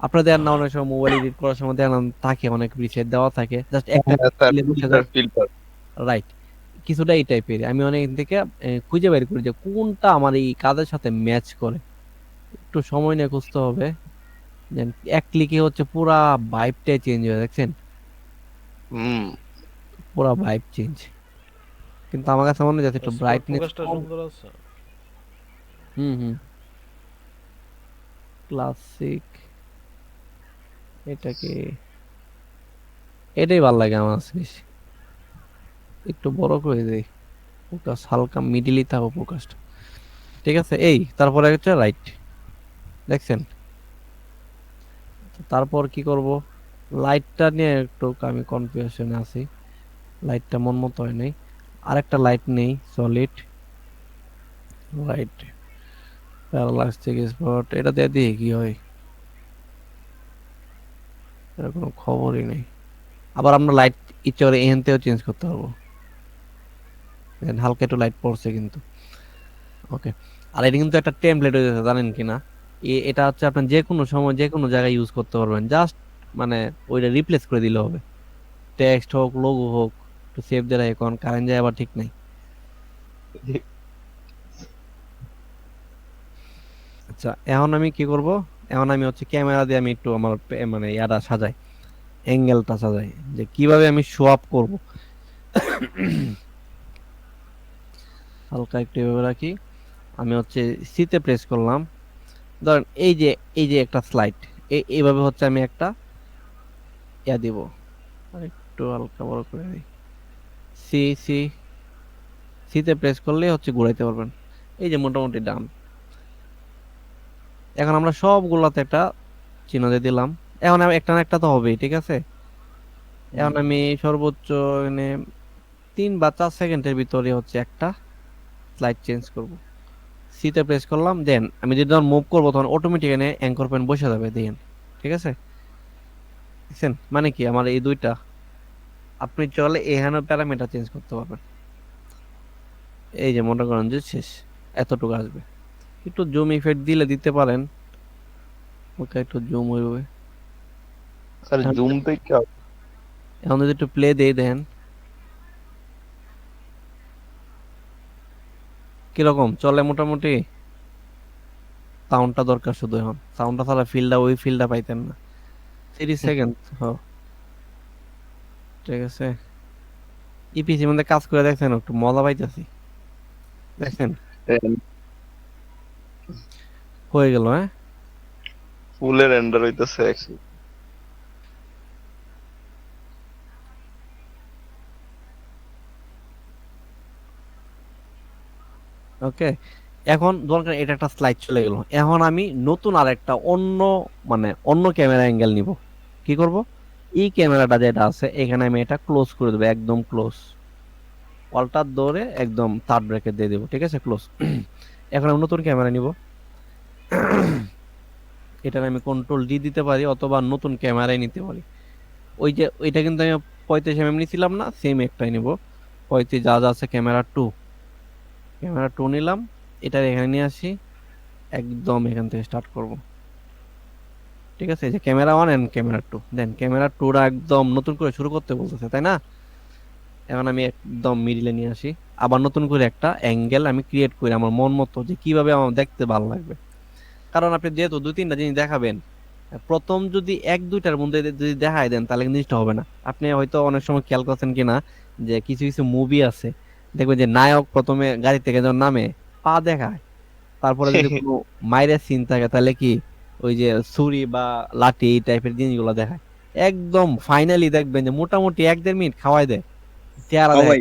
আপনাদের দেন না? অনেক সময় মোবাইল এডিট করার সময় দেন থাকে অনেক প্রিসেট দেওয়া থাকে, জাস্ট একটা হ্যাঁ স্যার, দিলে বসে ফিল্টার যায়। ফিল্টার। রাইট, কিছুটা এই টাইপের। আমি অনেক থেকে খুঁজে বের করি যে কোনটা আমার এই কাজের সাথে ম্যাচ করে, একটু সময় নিয়ে খুঁজতে হবে। দেন এক ক্লিকে হচ্ছে পুরা ভাইবটাই চেঞ্জ হয়ে, দেখছেন? হুম পুরা ভাইব চেঞ্জ। কিন্তু আমার কাছে মনে হয় যাচ্ছে একটু স্পট ব্রাইটনেস ফোকাসটা কম। সুন্দর আছে। হুম হুম, ক্লাসিক, এটাকে, এটাই ভালো লাগে আমার কাছে বেশি। একটু বড় করে দেই, ফোকাস হালকা মিডিলই থাকো ফোকাসটা, ঠিক আছে? এই তারপরে হচ্ছে রাইট, দেখছেন? তারপর কি করব, লাইটটা নিয়ে একটু আমি কনফিউশনে আছি, লাইটটা মন মতো হয় নাই। আরেকটা লাইট নেই, সলিড লাইট, প্যারালাক্সিক স্পট, এটা দিয়ে দিয়ে কি হয়, এর কোনো খবরই নেই। আবার আমরা লাইট ইচ্ছে করে এখান থেকেও চেঞ্জ করতে পারবো। দেখেন, হালকা একটু লাইট পড়ছে কিন্তু, ওকে। আর এটা কিন্তু একটা টেমপ্লেট হয়ে যাচ্ছে, জানেন কি না? এটা হচ্ছে আপনি যে কোনো সময় যে কোনো জায়গায় ইউজ করতে পারবেন, জাস্ট মানে ওইটা রিপ্লেস করে দিলে হবে। টেক্সট হোক, লোগো হোক, একটু সেভ দিয়ে রাখে, কারণ কারেন্ট যায় আবার ঠিক নাই। আচ্ছা, এখন আমি কি করব? এখন আমি হচ্ছে ক্যামেরা দিয়ে আমি একটু আমার মানে ইয়াটা সাজাই, অ্যাঙ্গেলটা সাজাই, যে কিভাবে আমি শো আপ করব। হালকা একটু এভাবে রাখি। আমি হচ্ছে সিতে প্রেস করলাম। ধরেন এই যে একটা স্লাইড, এইভাবে হচ্ছে আমি একটা ইয়া দিব। আর একটু হালকা বড় করে দিই। সি সি সিতে প্রেস করলে হচ্ছে ঘুরাইতে পারবেন। এই যে মোটামুটি ডান। এখন আমরা সবগুলাতে একটা চিহ্ন দিয়ে দিলাম। এখন আমি একটা না একটা তো হবেই, ঠিক আছে? এখন আমি সর্বোচ্চ এখানে 3 বা 4 সেকেন্ডের ভিতরে হচ্ছে একটা স্লাইড চেঞ্জ করব। সিতে প্রেস করলাম, দেন আমি যদি যখন মুভ করবো তখন অটোমেটিক এখানে অ্যাঙ্কর পয়েন্ট বসে যাবে, দেখেন। ঠিক আছে, দেখছেন? মানে কি, আমার এই দুইটা আপনি চলে এখানে প্যারামিটার চেঞ্জ করতে পারবেন। এই যে মনে করেন যে শেষ, এতটুকু আসবে। একটু জুম ইফেক্ট দিলে দিতে পারেন, ওকে একটু জুম হইবে। স্যার এখন জুম থেকে এখন যদি একটু প্লে দেই, দেখেন কিরকম চলে মোটামুটি। সাউন্ডটা দরকার শুধু, এখন সাউন্ডটা ছাড়া ওই ফিলটা পাইতেন না। 30 সেকেন্ড। ঠিক আছে, ইপিসি মধ্যে কাজ করে দেখছেন, একটু মজা পাইতেছি, দেখছেন? হয়ে গেল, হ্যাঁ। ফুলের রেন্ডার হইতেছে ওকে, এখন দরকার এটা একটা স্লাইড চলে গেল। এখন আমি নতুন আরেকটা অন্য ক্যামেরা অ্যাঙ্গেল নিব। কি করব? এই ক্যামেরাটা যেটা আছে এখানে আমি এটা ক্লোজ করে দেবো, একদম ক্লোজ। অল্টার ধরে একদম থার্ড ব্র্যাকেট দিয়ে দেবো, ঠিক আছে, ক্লোজ। এখন আমি নতুন ক্যামেরা নিব। এটার আমি কন্ট্রোল ডি দিতে পারি, অথবা নতুন ক্যামেরাই নিতে পারি। ওই যে ওইটা কিন্তু আমি 35 mm নিছিলাম না, সেম একটাই নিব। 35 যা যা আছে, ক্যামেরা টু নিলাম। এটা এখানে নিয়ে আসি, একদম এখান থেকে স্টার্ট করব। ঠিক আছে, এই যে camera one and camera two, then camera টুটা একদম নতুন করে শুরু করতে বলতেছে, তাই না? এখন আমি একদম মিডিলে নিয়ে আসি, আবার নতুন করে একটা অ্যাঙ্গেল আমি ক্রিয়েট করি আমার মন মতো, যে কিভাবে আমার দেখতে ভালো লাগবে। কারণ আপনি যেহেতু 2-3টা জিনিস দেখাবেন, প্রথম যদি 1-2টার মধ্যে যদি দেখায় দেন তাহলে জিনিসটা হবে না। আপনি হয়তো অনেক সময় খেয়াল করছেন কিনা, যে কিছু কিছু মুভি আছে, দেখবেন যে নায়ক প্রথমে গাড়ি থেকে যখন নামে পা দেখায়, তারপরে যদি কোনো মাইরের সিন থাকে তাহলে কি ওই যে ছুরি বা লাঠি এই টাইপের জিনিসগুলো দেখায়। একদম ফাইনালি দেখবেন যে মোটামুটি 1-1.5 মিনিট খাওয়াই দেয়, চেহারা ও দেয়। ভাই,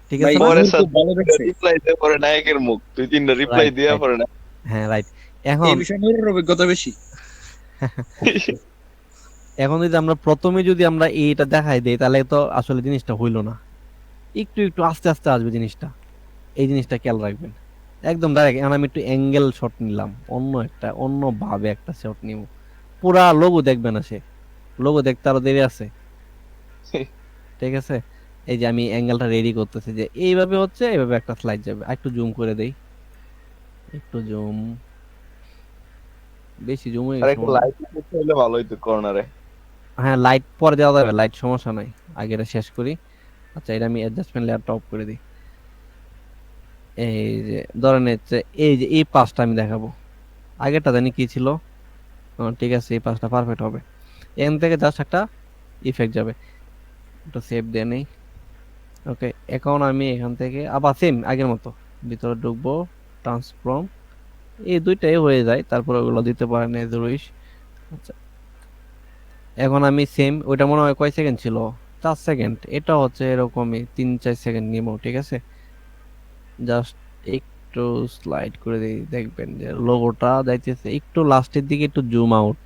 ঠিক ভাই আছে না? পরে নূর স্যার খুব ভালো দেখছে। রিপ্লাই দিয়ে পরে নায়কের মুখ 2-3টা রিপ্লাই রাইট, দিয়ে রাইট, পরে না হ্যাঁ, রাইট। এই এখন বিষয়ে নূরের অভিজ্ঞতা বেশি। এখন যদি আমরা প্রথমে যদি আমরা এইটা দেখাই দেই তাহলে তো আসলে জিনিসটা হইলো না। একটু একটু আস্তে আস্তে আসবে জিনিসটা, এই জিনিসটা খেয়াল রাখবেন। একদম ডাইরেক্ট এখন আমি একটু অ্যাঙ্গেল শট নিলাম, অন্য ভাবে একটা শট নিব। পুরা লোগো দেখবে না সে, লোগো দেখতে আরো দেরি আছে। ঠিক আছে, এই যে আমি অ্যাঙ্গেলটা রেডি করতেছি, যে এইভাবে হচ্ছে, এইভাবে একটা স্লাইড যাবে। আর একটু জুম করে দেই, একটু জুম, বেশি জুম হয়ে আর গেছে একটা মনে হয়। লাইট করতে হলে ভালো হইতো কর্নারে। হ্যাঁ, লাইট পরে দেওয়া যাবে, লাইট সমস্যা নাই, আগে এটা শেষ করি। আচ্ছা, এটা আমি অ্যাডজাস্টমেন্ট লেয়ারটা অফ করে দিই। এই যে ধরেন হচ্ছে এই যে এই পাঁচটা আমি দেখাবো, আগেরটা জানি কি ছিল। ঠিক আছে, এই পাঁচটা পারফেক্ট হবে। এখান থেকে জাস্ট একটা ইফেক্ট যাবে, একটু সেভ দিয়ে নেই। ওকে, এখন আমি এখান থেকে আবার সেম আগের মতো ভিতরে ঢুকবো, ট্রান্সফর্ম, এই দুইটাই হয়ে যায়, তারপর ওগুলো দিতে পারেন এজ উইশ। আচ্ছা, এখন আমি সেম, ওইটা মনে হয় কয় সেকেন্ড ছিল, 4 সেকেন্ড। এটা হচ্ছে এরকমই 3-4 সেকেন্ড নিব। ঠিক আছে, জাস্ট একটু স্লাইড করে দিই, দেখবেন যে লোগোটা যাইতেছে একটু লাস্টের দিকে, একটু জুম আউট,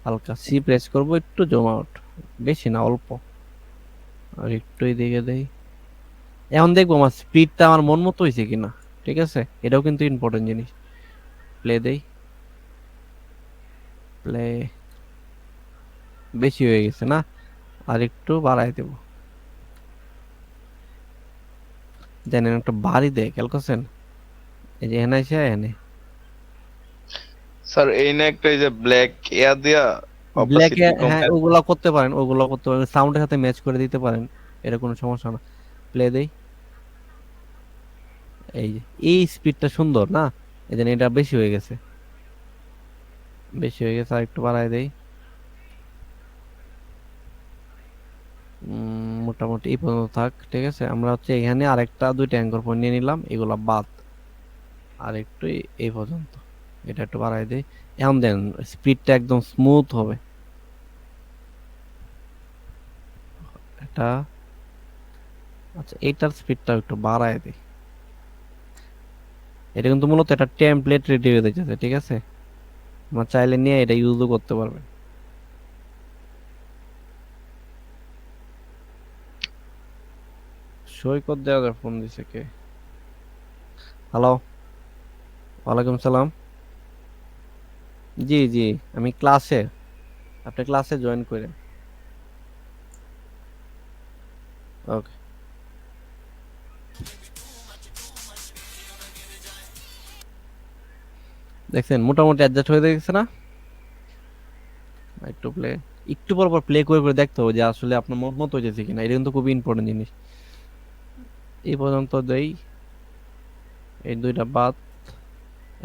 হালকা সি প্রেস করব, একটু জুম আউট, বেশি না, অল্প। আর একটু এদিকে দেই। এখন দেখবো আমার স্পিডটা আমার মন মতো হয়েছে কিনা। ঠিক আছে, এটাও কিন্তু ইম্পর্টেন্ট জিনিস। প্লে দেই, প্লে, বেশি হয়ে গেছে না, আর একটু বাড়াই দেব। জানেন একটা বাড়ি দেয়, খেয়াল করছেন? এই যে এখানে এসে এখানে স্যার এই না একটা এই যে ব্ল্যাক এয়ার দিয়া ব্ল্যাকে, অপাসিটি কম। হ্যাঁ ওগুলা করতে পারেন, সাউন্ডের সাথে ম্যাচ করে দিতে পারেন, এটা কোনো সমস্যা না। প্লে দেই, এই যে এই স্পিডটা সুন্দর না, এই জন্য এটা বেশি হয়ে গেছে, আর একটু বাড়ায় দেই। মোটামুটি এই পর্যন্ত থাক, ঠিক আছে। আমরা হচ্ছে এখানে আরেকটা দুইটা অ্যাঙ্কর পয়েন্ট নিয়ে নিলাম, এগুলা বাদ। আর একটু এই পর্যন্ত, এটা একটু বাড়ায় দেই। এখন দেন স্পিডটা একদম স্মুথ হবে। এটা আচ্ছা, এইটার স্পিডটা একটু বাড়ায় দেই। এটা কিন্তু মূলত একটা টেমপ্লেট রেডি হয়ে যাচ্ছে, ঠিক আছে। আপনার চাইলে নিয়ে এটা ইউজও করতে পারবেন। সৈকত দেওয়া ফোন দিছে কে? হ্যালো, ওয়ালাইকুম সালাম। জি জি, আমি ক্লাসে, আপনি ক্লাসে জয়েন করেন। ওকে। দেখছেন মোটামুটি অ্যাডজাস্ট হয়ে গেছে না? একটু প্লে, একটু পর পর প্লে করে করে দেখতে হবে যে আসলে আপনার মন মতো হয়েছে কিনা। এটা কিন্তু খুবই ইম্পর্টেন্ট জিনিস। এই পর্যন্ত দেই, এই দুইটা বাদ।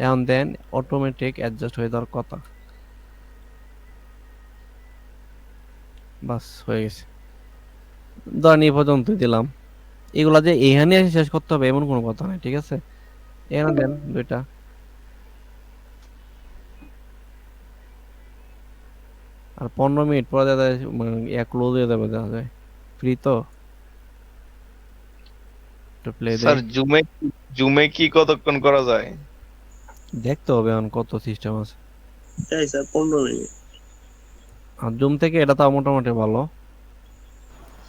এখন দেন অটোমেটিক অ্যাডজাস্ট হয়ে যাওয়ার কথা। বাস হয়ে গেছে। ধরেন এই পর্যন্ত দিলাম। এগুলা যে এখানে এসে শেষ করতে হবে এমন কোনো কথা নাই, ঠিক আছে। এখানে দেন দুইটা। আর 15 মিনিট পরে দেখা যায় মানে ক্লোজ হয়ে যাবে, দেখা যায়। ফ্রি তো, একটু প্লে দেই। স্যার জুমে কি কতক্ষণ করা যায়? দেখতে হবে এখন কত সিস্টেম আছে। তাই স্যার 15 মিনিট। আর জুম থেকে এটা তাও মোটামুটি ভালো।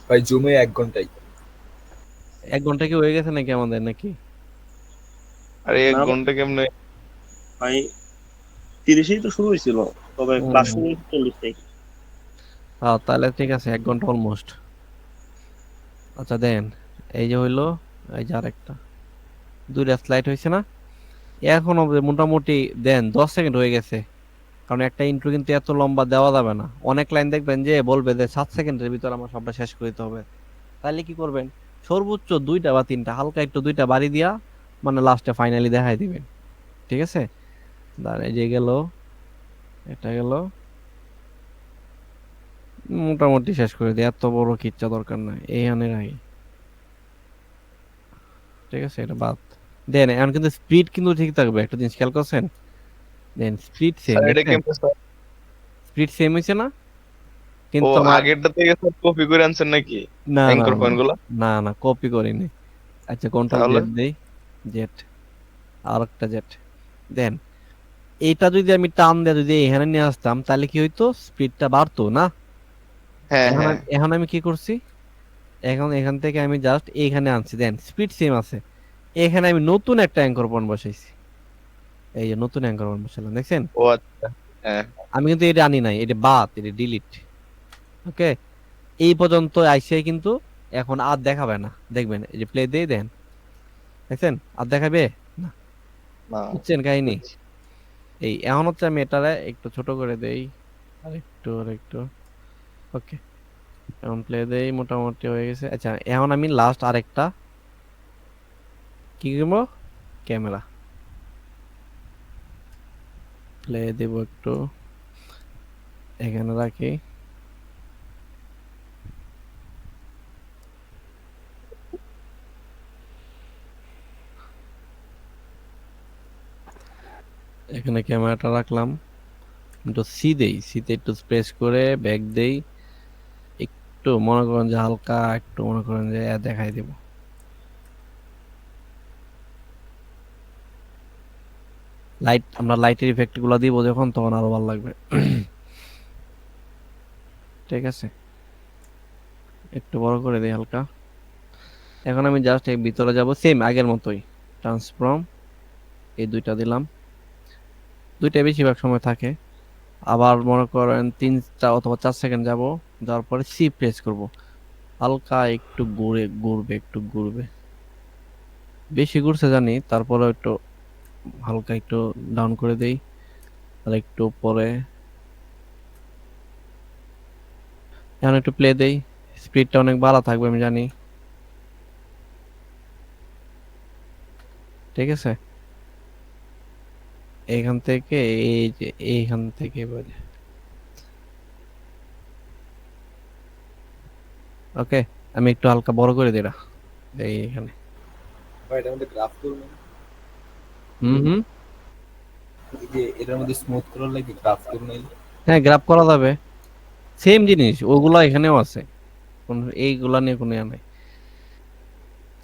ভাই জুমে 1 ঘন্টাই। 1 ঘন্টা কি হয়ে গেছে নাকি আমাদের, নাকি? আরে এক না ঘন্টা কেমনে? ভাই 30-এই তো শুরু হয়েছিল, তবে ক্লাস শুরু হম, হয়েছে 40 তারিখ। হ্যাঁ তাহলে ঠিক আছে, 1 ঘন্টা অলমোস্ট। আচ্ছা দেন, এই যে হইলো, এই যে আরেকটা, দুইটা স্লাইড হয়েছে না? এখন অবধি মোটামুটি দেন 10 সেকেন্ড হয়ে গেছে। কারণ একটা ইন্ট্রো কিন্তু এত লম্বা দেওয়া যাবে না। অনেক লাইন দেখবেন যে বলবে যে 7 সেকেন্ডের ভিতর আমার সবটা শেষ করে দিতে হবে। তাহলে কি করবেন, সর্বোচ্চ দুইটা বা তিনটা হালকা একটু দুইটা বাড়ি দিয়া মানে লাস্টে ফাইনালি দেখাই দিবেন, ঠিক আছে। এই যে গেল, এটা গেল, মোটামুটি শেষ করে দিই। এত বড় কিচ্ছা দরকার নাই, এইখানে রাখি, ঠিক আছে। এটা বাদ দেন। এখন কিন্তু স্পিড কিন্তু ঠিক থাকবে, একটা জিনিস খেয়াল করছেন? দেন স্পিড সেম, স্যার এটা দেখছেন? কেমনে স্যার? স্পিড সেম হয়েছে না? ও কিন্তু আমার, আগেরটা থেকে স্যার কপি করে আনছেন নাকি না না অ্যাঙ্কর না পয়েন্ট গুলা? না না, কপি করিনি। আচ্ছা, কন্ট্রোল তাহলে জেড দেই, জেড, আর একটা জেড দেন। এইটা যদি আমি টান দিয়ে যদি এখানে নিয়ে আসতাম তাহলে কি হইতো, স্পিডটা বাড়তো না? হ্যাঁ এখন হ্যাঁ। এখন আমি কি করছি, এখন এখান থেকে আমি জাস্ট এইখানে আনছি, দেন স্পিড সেম আছে। এখানে আমি নতুন একটা অ্যাঙ্কর পয়েন্ট বসাইছি, এই যে নতুন অ্যাঙ্কর পয়েন্ট বসালাম, দেখছেন? ও আচ্ছা। হ্যাঁ। আমি কিন্তু এটা আনি নাই, এটা বাদ, এটা ডিলিট। ওকে, এই পর্যন্ত আইসিআই কিন্তু এখন আর দেখাবে না, দেখবেন এই যে প্লে দিয়ে দেন, দেখছেন? আর দেখাবে না। না। বুঝছেন কাহিনী? এই এখন হচ্ছে আমি এটারে একটু ছোট করে দেই, আর একটু। ওকে, এখন প্লে দেই, মোটামুটি হয়ে গেছে। আচ্ছা, এখন আমি লাস্ট আরেকটা কি করবো, ক্যামেরা প্লে দেব একটু, এখানে রাখি। এখানে ক্যামেরাটা রাখলাম, একটু সি দেই, সিতে একটু স্পেস করে ব্যাক দেই। একটু মনে করেন যে হালকা একটু মনে করেন যে দেখাই দেব। লাইট, আমরা লাইটের ইফেক্ট গুলো দিব যখন, তখন আরো ভালো লাগবে। ঠিক আছে, একটু বড় করে দিই হালকা। এখন আমি জাস্ট এই ভিতরে যাব, সেম আগের মতোই ট্রান্সফর্ম, এই দুইটা দিলাম। দুইটা বেশিরভাগ সময় থাকে। আবার মনে করেন 3 অথবা 4 সেকেন্ড যাব, যাওয়ার পরে সি প্রেস করব, হালকা একটু ঘুরবে, একটু ঘুরবে। বেশি ঘুরছে জানি, তারপরে একটু হালকা একটু ডাউন করে দেই, আর একটু পরে। এখন একটু প্লে দেই, স্পিডটা অনেক বাড়া থাকবে আমি জানি, ঠিক আছে। এইখান থেকে এই যে এইখান থেকে বলে ওকে, আমি একটু হালকা বড় করে দিই এটা। এইখানে ভাই এটার মধ্যে গ্রাফ করবেন, হুম হুম। এই যে এটার মধ্যে স্মুথ করার লাগে গ্রাফ করবেন। হ্যাঁ, গ্রাফ করা যাবে, সেম জিনিস ওগুলা এখানেও আছে, কোন এইগুলা নিয়ে কোনো ইয়া নাই।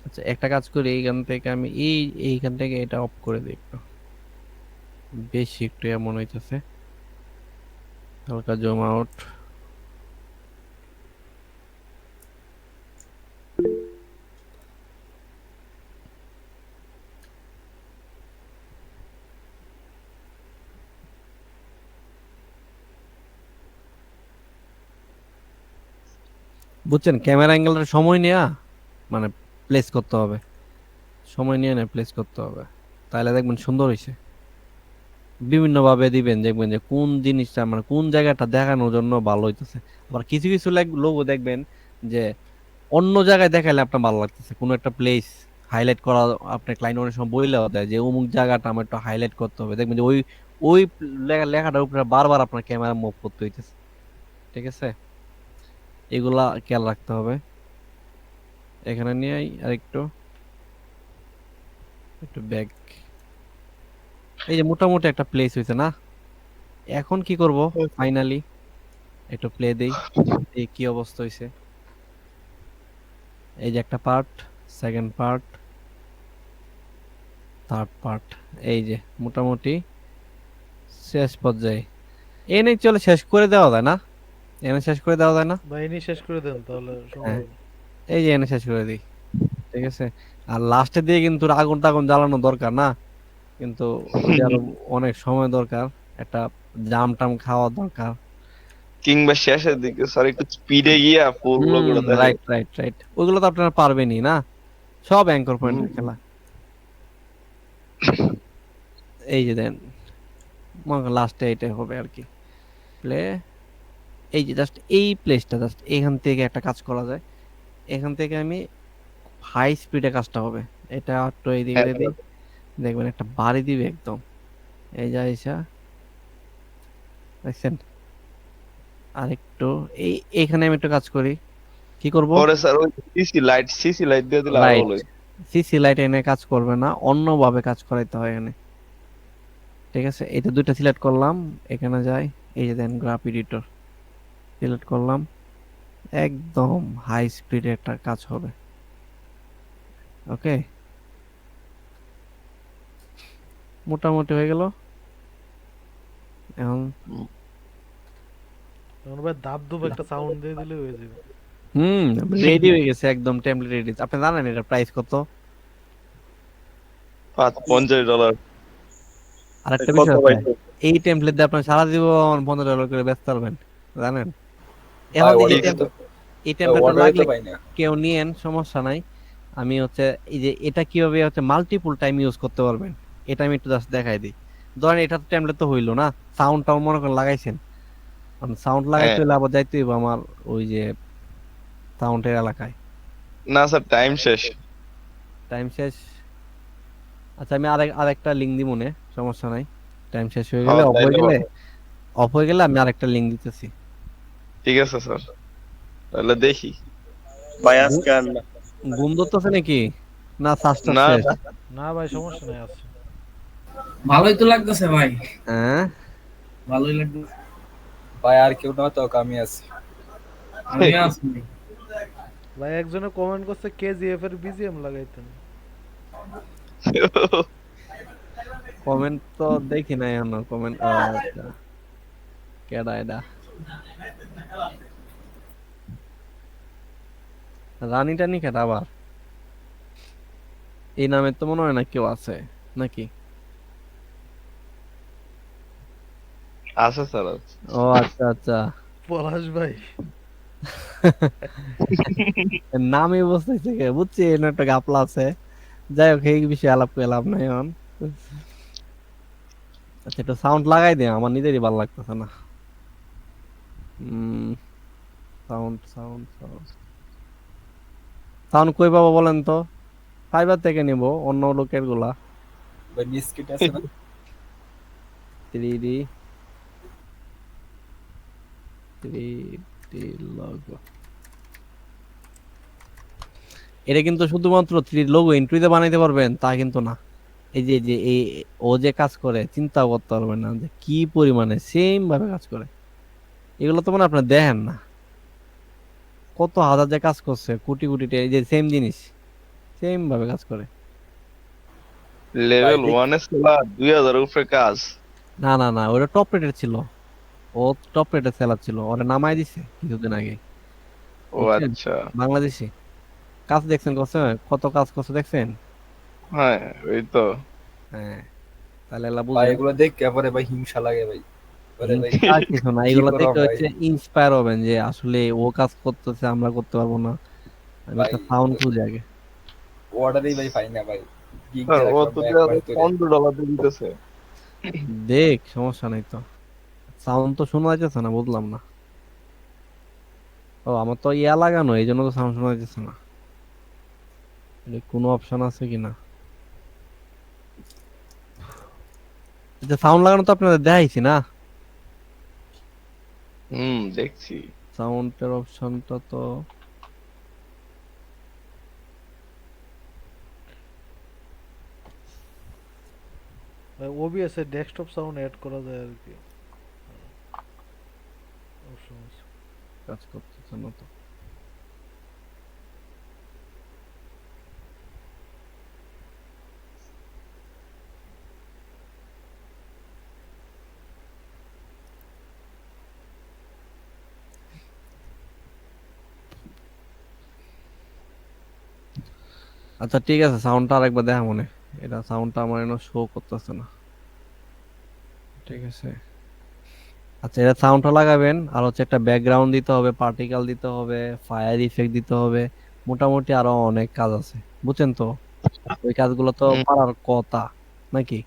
আচ্ছা একটা কাজ করি, এইখান থেকে আমি এইখান থেকে এটা অফ করে দিই একটু, বেশি একটু এমন হইতেছে, হালকা জুম আউট। বুঝছেন, ক্যামেরা অ্যাঙ্গেলটা সময় নেয়া মানে প্লেস করতে হবে, সময় নিয়ে না প্লেস করতে হবে, তাহলে দেখবেন সুন্দর হয়েছে। বিভিন্ন ভাবে দিবেন, দেখবেন যে কোন জিনিসটা মানে কোন জায়গাটা দেখানোর জন্য ভালো হইতেছে। আবার কিছু কিছু লোগো দেখবেন যে অন্য জায়গায় দেখালে আপনার ভালো লাগতেছে, কোনো একটা প্লেস হাইলাইট করা, আপনার ক্লায়েন্ট অনেক সময় বইলেও দেয় যে অমুক জায়গাটা আমার একটু হাইলাইট করতে হবে, দেখবেন যে ওই ওই লেখাটার উপরে বারবার আপনার ক্যামেরা মুভ করতে হইতেছে। ঠিক আছে, এগুলা খেয়াল রাখতে হবে। এখানে নিয়ে আর একটু একটু ব্যাক, এই যে মোটামুটি একটা প্লেস হয়েছে না। এখন কি করব, ফাইনালি একটু প্লে দেই, এই কি অবস্থা হয়েছে। এই যে একটা part, second part, third part, এই যে মোটামুটি শেষ পর্যায়ে এনে চলে শেষ করে দেওয়া যায় না, এনে শেষ করে দেওয়া যায় না। বাহিনী শেষ করে দেন তাহলে হ্যাঁ, সম্ভব। এই যে এনে শেষ করে দিই। ঠিক আছে, আর লাস্টে দিয়ে কিন্তু আগুন টাগুন জ্বালানো দরকার না, কিন্তু ওইটা আরো অনেক সময় দরকার, একটা জাম টাম খাওয়া দরকার। কিংবা শেষের দিকে স্যার একটু স্পিডে গিয়া ফুল হুম, লোগোটা দেখা রাইট রাইট রাইট, ওইগুলো তো আপনারা পারবেনই না, সব অ্যাঙ্কর হুম। পয়েন্টের খেলা। এই যে দেন লাস্টে এটাই হবে আর কি, প্লে। এই যে জাস্ট এই প্লেসটা জাস্ট এখান থেকে একটা কাজ করা যায়, এখান থেকে আমি হাই স্পিডে কাজটা হবে। এটা একটু এইদিকে হ্যাঁ, দিই, দেখবেন একটা বাড়ি দিবে একদম, এই যা ইসা দেখছেন। আর একটু এই এখানে আমি একটু কাজ করি, কি করব, পরে স্যার ওই সিসি লাইট দিয়ে দিলে আরো লাইট, ভালো হইতো। সিসি লাইট এনে কাজ করবে না, অন্যভাবে কাজ করাইতে হয় এখানে। ঠিক আছে, এটা দুইটা সিলেক্ট করলাম, এখানে যাই, এই যে দেন গ্রাফ এডিটর সিলেক্ট করলাম, একদম হাই স্পিডে একটা কাজ হবে। ওকে, মোটামুটি হয়ে গেল এখন। এখন ভাই দাব দুব একটা সাউন্ড দিয়ে দিলে হয়ে যাবে। হুম, রেডি হয়ে গেছে একদম, টেমপ্লেট রেডি। আপনি জানেন এটা প্রাইস কত? $50। আরেকটা কত বিষয় ভাই? আছে, এই টেমপ্লেট দিয়ে আপনি সারা জীবন $15 করে বেচতে পারবেন, জানেন? ভাই এখন এই অর্ডারই তো, এই টেমপ্লেটটা অর্ডারই তো লাগলে পাই না। কেউ নিয়েন, সমস্যা নাই। আমি হচ্ছে এই যে এটা কিভাবে হচ্ছে মাল্টিপল টাইম ইউজ করতে পারবেন, এটা আমি একটু জাস্ট দেখাই দিই। ধরেন এটা টেমপ্লেট তো হইলো না, সাউন্ড টাউন মনে করেন লাগাইছেন, সাউন্ড লাগাইতে হ্যাঁ, হলে আবার যাইতে হইব আমার ওই যে সাউন্ডের এলাকায়। না স্যার টাইম শেষ। টাইম শেষ, আচ্ছা আমি আরেকটা লিঙ্ক দিব মনে, সমস্যা নাই। টাইম শেষ হয়ে গেলে হ্যাঁ অফ হয়ে তাইলে গেলে, ভালো। আমি আরেকটা লিঙ্ক দিতেছি। ঠিক আছে স্যার, তাহলে দেখি। ভাই আজকে আর না। ঘুম ধরতেছে নাকি, না শ্বাসটা না শেষ? না, না ভাই সমস্যা নাই আছে। ভালোই তো লাগতেছে ভাই, হ্যাঁ, ভালোই লাগতেছে। ভাই আর কেউ না তো, আমি আছি। আমি আছি। ভাই একজনে কমেন্ট করছে কেজিএফ এর বিজিএম লাগাইতেন। কমেন্ট তো দেখি নাই এখনো কমেন্ট। আচ্ছা, কেডা এটা, রানী টানি কেডা আবার, এই নামে তো মনে হয় না কেউ আছে নাকি? আছে স্যার আছে। ও আচ্ছা আচ্ছা, পলাশ ভাই। নামই বুঝতেছি কে, বুঝছি এর একটা গাপলা আছে। যাই হোক, এই বিষয়ে আলাপ করে লাভ নাই এখন। আচ্ছা একটু সাউন্ড লাগাই দে, আমার নিজেরই ভালো লাগতেছে না। সাউন্ড সাউন্ড সাউন্ড সাউন্ড কই পাবো বলেন তো? ফাইবার থেকে নিব, অন্য লোকের গুলা। ভাই মিসকিট আছে না? 3D 3D logo এটা কিন্তু শুধুমাত্র 3D লোগো এন্ট্রিতে বানাইতে পারবেন তা কিন্তু না। এই যে ও যে কাজ করে চিন্তা করতে পারবেন না যে কি পরিমাণে সেম ভাবে কাজ করে। এগুলো তো মানে আপনি দেখেন না কত হাজার যে কাজ করছে কোটি কোটি এই যে সেম জিনিস সেম ভাবে কাজ করে। লেভেল দেখ 1 এ ছিল 2000 এর উপরে কাজ। না না না ওটা টপ রেটের ছিল, ও টপ রেটের সেলার ছিল, ওরা নামাই দিছে কিছুদিন আগে ও বুঝছেন। আচ্ছা, বাংলাদেশি কাজ দেখছেন করছে, কত কাজ করছে দেখছেন। হ্যাঁ ওই তো। হ্যাঁ তাহলে এলা ভাই বুঝেন। এগুলো দেখ পরে ভাই হিংসা লাগে ভাই। পরে ভাই হিংসা আর কিছু না, কি এগুলো করো দেখে ভাই? হচ্ছে ইন্সপায়ার হবেন যে আসলে ও কাজ করতেছে আমরা করতে পারবো না। আমি ভাই একটা সাউন্ড খুঁজে আগে। অর্ডারই ভাই পাই না ভাই, গিগ আর দিয়ে ও রাখলাম তো ভাই একবারে তোরে। $15 দিয়ে দিতেছে। দেখ সমস্যা নাই তো, সাউন্ড তো শোনা যাচ্ছে না বুঝলাম না। ও আমার তো ইয়া লাগানো এই জন্য তো সাউন্ড শোনা যাচ্ছে না। এটা কোনো অপশন আছে কিনা। আচ্ছা সাউন্ড লাগানো তো আপনাদের দেখাইছি না, দেখছি। সাউন্ডের অপশনটা তো ওবিএস এ ডেস্কটপ সাউন্ড অ্যাড করা যায় আর কি। অপশন আছে। কাজ করতেছে না তো। আচ্ছা ঠিক আছে সাউন্ডটা আরেকবার দেখা মনে, এটা সাউন্ডটা আমার এনে শো করতেছে না। ঠিক আছে আচ্ছা এটা সাউন্ডটা লাগাবেন আর হচ্ছে একটা ব্যাকগ্রাউন্ড দিতে হবে, পার্টিকেল দিতে হবে, ফায়ার ইফেক্ট দিতে হবে, মোটামুটি আরো অনেক কাজ আছে বুঝছেন তো। ওই কাজগুলো তো হুম, পারার কথা নাকি।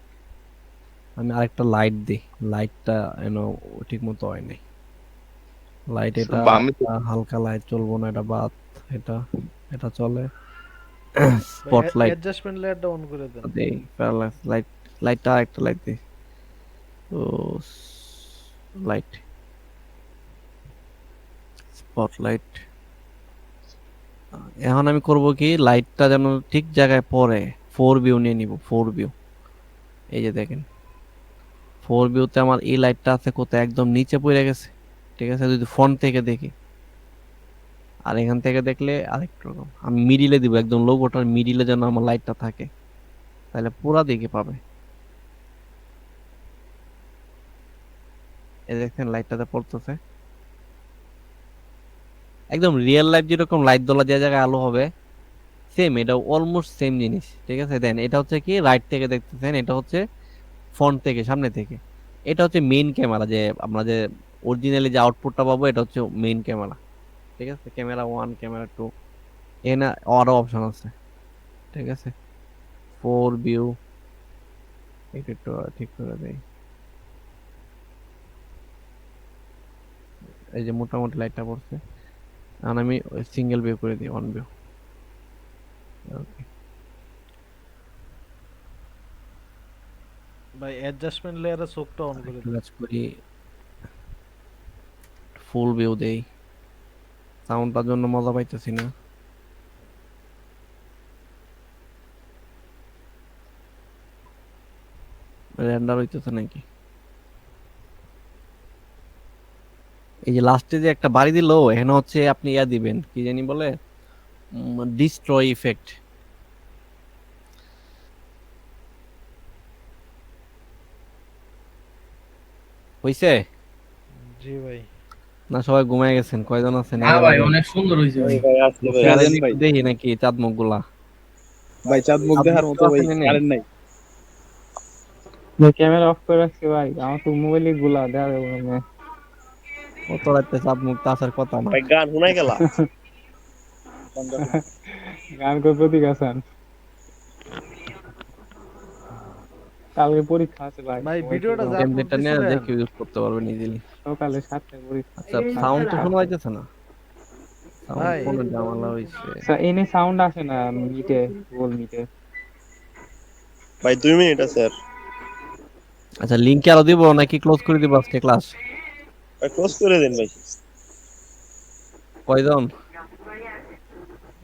আমি আরেকটা লাইট দিই, লাইটটা এনো ঠিক মতো হয় নাই। লাইট এটা আমি তো হালকা লাইট চলবো না, এটা বাদ। এটা এটা চলে। ভাই স্পটলাইট অ্যাডজাস্টমেন্ট লেয়ারটা অন করে দেন। দেই, প্যারালাক্স লাইট, লাইটটা একটা লাইট দিই। তো লাইট, স্পটলাইট। এখন আমি করব কি লাইটটা যেন ঠিক জায়গায় পড়ে, 4 ভিউ নিয়ে নিব, 4 ভিউ। এই যে দেখেন 4 ভিউতে আমার এই লাইটটা আছে কোথায়, একদম নিচে পড়ে গেছে। ঠিক আছে যদি ফ্রন্ট থেকে দেখি, আর এখান থেকে দেখলে আরেকটু রকম। আমি মিডিলে দিব, একদম লোগোটার মিডিলে যেন আমার লাইটটা থাকে, তাহলে পুরা দিকে পাবে। এই দেখেন লাইটটাতে পড়তেছে, একদম রিয়েল লাইফ যেরকম লাইট দলা যে জায়গায় আলো হবে সেম, এটা অলমোস্ট সেম জিনিস। ঠিক আছে দেন এটা হচ্ছে কি রাইট থেকে দেখতেছেন, এটা হচ্ছে ফ্রন্ট থেকে সামনে থেকে। এটা হচ্ছে মেইন ক্যামেরা, যে আমরা যে অরিজিনালি যে আউটপুটটা পাবো এটা হচ্ছে মেইন ক্যামেরা। ঠিক আছে ক্যামেরা 1 ক্যামেরা 2, এখানে আরো অপশন আছে। ঠিক আছে 4 ভিউ, একটু ঠিক করে দেই। এই যে মোটামুটি লাইটটা পড়ছে, এখন আমি সিঙ্গেল ভিউ করে দিই, 1 ভিউ। ওকে ভাই অ্যাডজাস্টমেন্ট লেয়ারে চোখটা অন করে একটু দেন। কাজ করি, ফুল ভিউ দেই। সাউন্ডটার জন্য মজা পাইতেছি না। রেন্ডার হইতেছে নাকি। এই যে লাস্টে যে একটা বাড়ি দিল, এখানে হচ্ছে আপনি ইয়া দিবেন কি জানি বলে, ডিস্ট্রয় ইফেক্ট। হইছে জি ভাই। না সবাই ঘুমায় গেছেন, কয়জন আছেন না এগারো ভাই জন। অনেক সুন্দর হয়েছে ভাই। ভাই আসলে ভাই চেহারা প্রেজেন্ট একটু ভাই। দেখি নাকি চাঁদ মুখ গুলা। ভাই চাঁদ মুখ চাঁদ দেখার মুখ তো মতো ভাই আছেন এনে? কারেন্ট নাই। ভাই ক্যামেরা অফ করে রাখছি ভাই, আমার তো মোবাইলে গুলা দেখা যাবে না। কত রাতে চাঁদ মুখ তো আসার কথা না। ভাই গান শোনাই গেলা। গান করে প্রতীক আছেন, কালকে পরীক্ষা আছে ভাই, ভাই মোবাইল ভিডিওটা যা টিপে আপলোড টেমপ্লেটটা নিয়ে দিছিলেন দেখে ইউজ করতে পারবেন ইজিলি। সকালে 7টায় পরীক্ষা। আচ্ছা সাউন্ড তো শোনা যাইতেছে না, সাউন্ড ভাই কোন ঝামেলা হইছে। আচ্ছা, এনে সাউন্ড আসে না মিটে, গুগল মিটে। ভাই 2 মিনিট আছে আর। আচ্ছা, লিংকে আরো দিব নাকি ক্লোজ করে দিব আজকে ক্লাস? ভাই ক্লোজ করে দেন ভাই। কয়জন? ভাই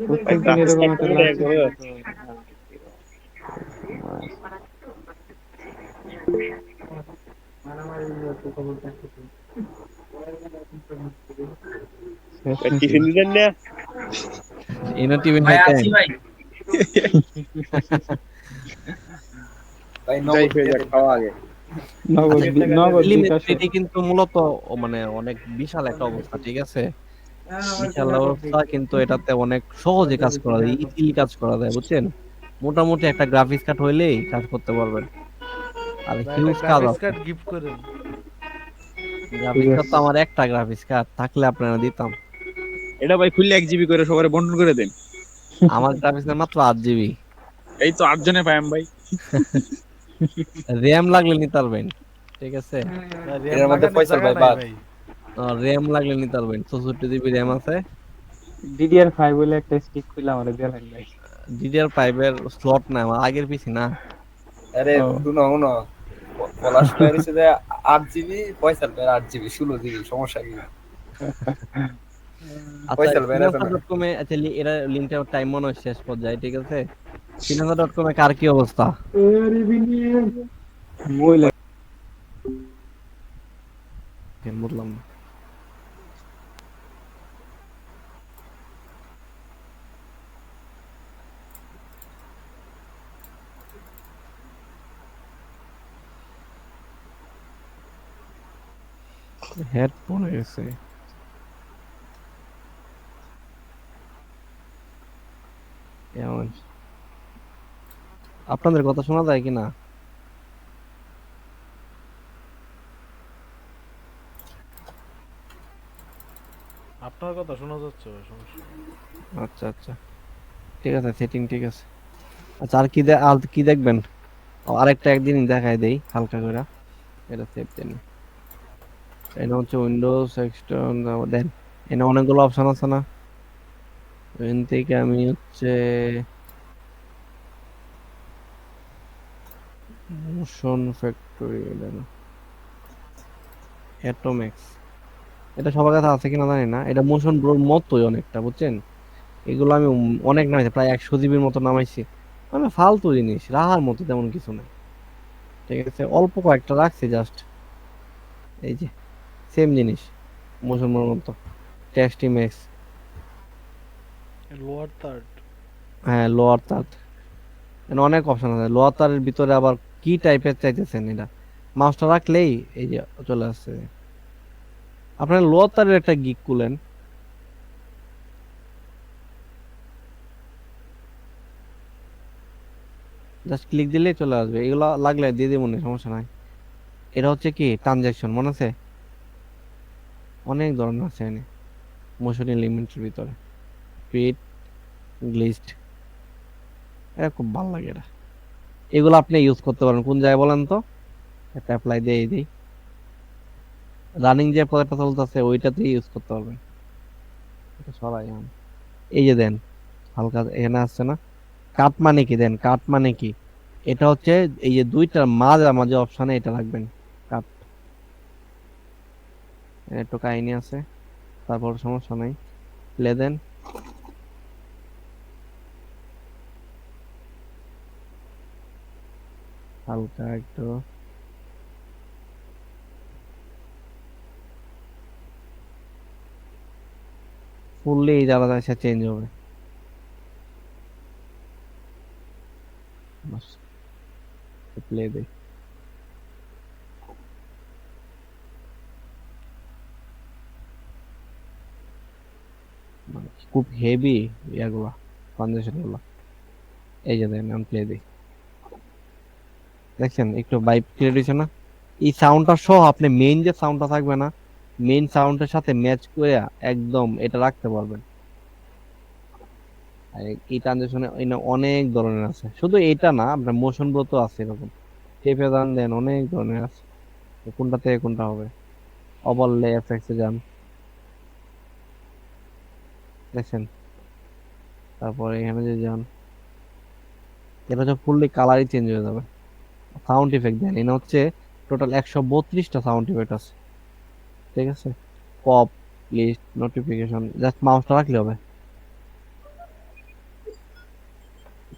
প্রত্যেকদিন গ্রাফিক্স এরকম কার্ড একটা কিনলে লাঞ্চ একবারে দিলে তো শেষ ভাই নাকি? টিফিন দিতেন না? ইনো টিফিন ভাই খাইতেন? আছি ভাই। ভাই যাই নগদ হয়ে দিয়ে যাক, দেন খাওয়া টাকা। আগে। নগদ বিকাশ। এলিমেন্টারি কিন্তু মূলত মানে অনেক বিশাল একটা অবস্থা, ঠিক আছে? বিশাল অবস্থা, কিন্তু এটাতে অনেক সহজে কাজ করা যায়, ইজিলি কাজ করা যায়, বুঝছেন? মোটামুটি একটা গ্রাফিক্স কার্ড হইলেই কাজ করতে পারবেন। আর ভাই একটা হিউজ কাজ গ্রাফিক্স আছে। কার্ড গিফট করেন। ঠিক গ্রাফিক্স কার্ড তো আছে। আমার একটা গ্রাফিক্স কার্ড থাকলে আপনারা দিতাম। এটা ভাই খুললে 1 জিবি করে সবার বন্টন করে দেন। আমার গ্রাফিক্স কার্ড মাত্র 8 জিবি। এই তো 8 জনে পাইম ভাই। র্যাম লাগলে নিতে পারবেন, ঠিক আছে? ভাই র্যাম এটার মধ্যে লাগানোর ফয়সাল জায়গা ভাই নাই বাদ। ভাই। র্যাম লাগলে নিতে পারবেন, 64 জিবি র্যাম আছে। DDR5 বলে একটা স্টিক খুলে আমারে দিলেন ভাই। DDR5 এর স্লট না, আমার আগের পিসি না। আরে ও শুনো শুনো, পলাশ ভাইয়ের হচ্ছে যে 8 জিবি, ফয়সাল ভাইয়ের 8 জিবি, 16 জিবি, সমস্যা কি? আচ্ছা, ফয়সাল ভাইয়ের আছে ফ্রিলান্সার না? ডট কমে, আচ্ছা এরা লিঙ্কটা টাইম মনে হয় শেষ পর্যায়ে, ঠিক আছে? ফ্রিলান্সার ডট কমে কার কি অবস্থা? বইলে বুঝলাম না। হেডফোন গেছে। এমন আপনাদের কথা শোনা যায় কিনা? আপনার কথা শোনা যাচ্ছে ভাই, সমস্যা নেই। আচ্ছা আচ্ছা, ঠিক আছে, সেটিং ঠিক আছে। আচ্ছা, আর কি দেখবেন? আরেকটা একদিন দেখাই দেই হালকা করে, এটা সেভ দেন। এটা হচ্ছে উইন্ডোজ এক্সটেন দেন। এখানে অনেকগুলো অপশন আছে না? এখান থেকে আমি হচ্ছে মোশন ফ্যাক্টরি দেন, অ্যাটোমেক্স। এটা সবার কাছে আছে কিনা জানি না, এটা মোশন ব্রোর মতোই অনেকটা, বুঝছেন? এগুলো আমি অনেক নামাইছি, প্রায় 100 জিবির মতো নামাইছি। মানে ফালতু জিনিস, রাহার মতো তেমন কিছু নাই, ঠিক আছে? অল্প কয়েকটা রাখছি জাস্ট। এই যে সেম জিনিস, মোশন ব্রোর মতো, টেক্সট ইমেজ। Lower third. হ্যাঁ, লোয়ার থার্ড। এখানে অনেক অপশন আছে। লোয়ার থার্ডের ভিতরে আবার কি টাইপের চাইতেছেন এটা, মাউসটা রাখলেই এই যে চলে আসছে। আপনার লোয়ার থার্ডের একটা গিক খুলেন, জাস্ট ক্লিক দিলেই চলে আসবে। এগুলো লাগলে দিয়ে দিব মনে, সমস্যা নাই। এটা হচ্ছে কি ট্রানজ্যাকশন, মনে আছে? অনেক ধরনের আছে এখানে মোশন এলিমেন্টের ভিতরে, স্পিড, গ্লিচড। এটা খুব ভালো লাগে এটা। এগুলো আপনি ইউজ করতে পারেন কোন জায়গায় বলেন তো? একটা অ্যাপ্লাই দিয়ে দিই, রানিং যে প্রজেক্টটা চলতেছে ওইটাতে ইউজ করতে পারবেন। এটা সরাই এখন। এই যে দেন, হালকা এখানে আসছে না? কাট মানে কি দেন, কাট মানে কি? এটা হচ্ছে এই যে দুইটার মাঝামাঝি অপশনে এটা রাখবেন, কাট। একটু কাহিনী আছে, তারপর সমস্যা নাই, প্লে দেন। হালকা একটু ফুললি এই আলাদা এসে চেঞ্জ হবে। প্লে দে, মানে খুব হেভি ইয়াগুলা, ট্রানজেকশন গুলা। এই যে দেন, আমি প্লে দিই, দেখছেন একটু ভাইব ক্রিয়েট হয়েছে না? এই সাউন্ডটা সহ আপনি মেইন যে সাউন্ডটা থাকবে না, মেইন সাউন্ডের সাথে ম্যাচ করে একদম এটা রাখতে পারবেন। আর এই ট্রানজেকশনে অনেক ধরনের আছে, শুধু এটা না, আপনার মোশন ব্রো তো আছে এরকম, টেপে যান দেন, অনেক ধরনের আছে। তো কোনটা থেকে কোনটা হবে? ওভারলে এফএক্স এ যান, দেখছেন? তারপরে এখানে যে যান, এটা হচ্ছে ফুললি কালারই চেঞ্জ হয়ে যাবে। সাউন্ড ইফেক্ট দেন, এটা হচ্ছে টোটাল 132টা সাউন্ড ইফেক্ট আছে, ঠিক আছে? পপ, লিস্ট, নোটিফিকেশন, জাস্ট মাউসটা রাখলে হবে।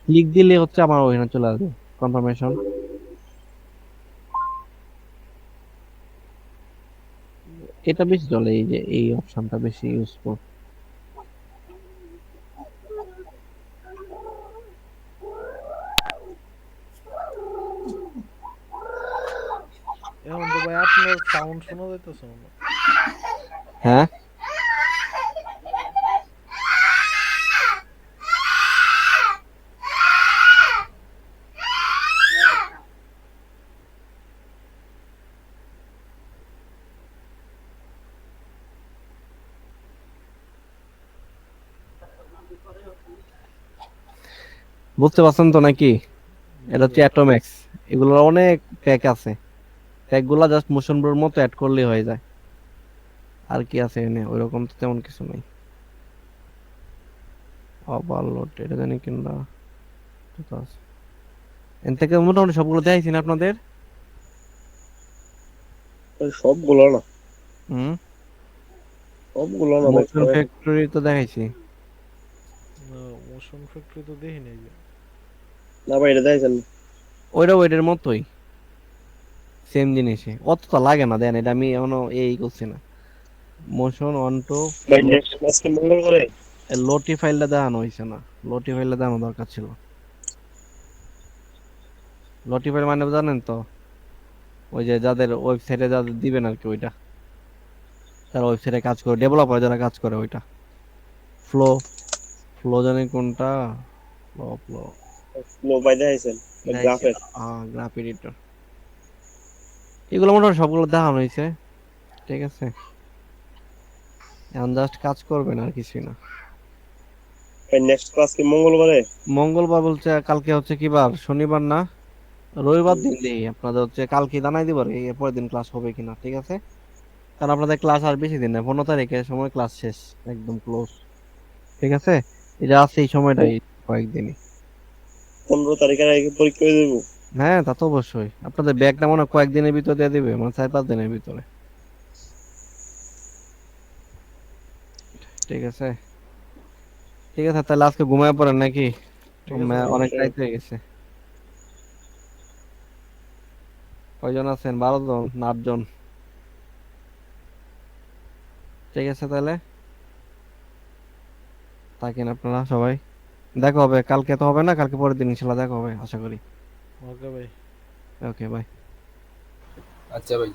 ক্লিক দিলে হচ্ছে আমার ওখানে চলে আসবে কনফার্মেশন। এটা বেশি চলে, এই যে এই অপশনটা বেশি ইউজফুল। এখন তো ভাই আপনার সাউন্ড শোনা যাইতেছে না। হ্যাঁ, বুঝতে পারছেন তো নাকি? এটা হচ্ছে অ্যাটোমেক্স। এগুলোর অনেক প্যাক আছে, প্যাক গুলা জাস্ট মোশন ব্লোর মতো অ্যাড করলেই হয়ে যায়। আর কি আছে এনে, ওইরকম তো তেমন কিছু নেই। ওভারলোড, এটা জানি কিনা আছে। এন থেকে মোটামুটি সবগুলো দেখাইছি না আপনাদের? সবগুলো না, হুম, সবগুলো না ভাই। মোশন ফ্যাক্টরি তো দেখাইছি। মোশন ফ্যাক্টরি তো দেখি নাই যে। না ভাই এটা দেখেন না। ওইটা ওইটার মতোই, সেম জিনিসই, অত তো লাগে না। দেন এটা আমি এখনো এই করছি না। মোশন অন টু ভাই নেক্সট আজকে মঙ্গলবারে লোটি ফাইলটা দেখানো হয়েছে না, লোটি ফাইলটা দেখানো দরকার ছিল। লোটি ফাইল মানে জানেন তো, ওই যে যাদের ওয়েবসাইটে যাদের দিবেন আর কি, ওইটা যারা ওয়েবসাইটে কাজ করে, ডেভেলপার যারা কাজ করে, ওইটা ফ্লো, ফ্লো জানি কোনটা, ফ্লো ফ্লো ফ্লো ভাই দেখেছেন গ্রাফের। গ্রাফ এডিটর, এগুলো মোটামুটি সবগুলো দেখানো হয়েছে, ঠিক আছে? এখন জাস্ট কাজ করবেন আর কিছুই না। ভাই নেক্সট ক্লাস কি মঙ্গলবারে? মঙ্গলবার বলছে, কালকে হচ্ছে কি বার, শনিবার না রবিবার দিন দিই আপনাদের হচ্ছে, কালকে জানাই দিব এই পরের দিন ক্লাস হবে কিনা, ঠিক আছে? কারণ আপনাদের ক্লাস আর বেশি দিন না, 15 তারিখের সময় ক্লাস শেষ, একদম ক্লোজ, ঠিক আছে? এটা আছে এই সময়টাই, কয়েকদিনই। 15 তারিখের আগে পরীক্ষা হয়ে যাবো। হ্যাঁ, তা তো অবশ্যই। আপনাদের ব্যাগটা মনে হয় কয়েকদিনের ভিতর দিয়ে দিবে, মানে 4-5 দিনের ভিতরে, ঠিক আছে? ঠিক আছে, তাহলে আজকে ঘুমায় পড়েন নাকি? ঠিক আছে ভাই। অনেক রাত হয়ে গেছে। কয়জন আছেন? 12 জন না 8 জন? ঠিক আছে, তাহলে থাকেন আপনারা সবাই। দেখা হবে কালকে, তো হবে না, কালকে পরের দিন ইনশাল্লাহ দেখা হবে আশা করি। ওকে ভাই। ওকে, বাই। আচ্ছা ভাই।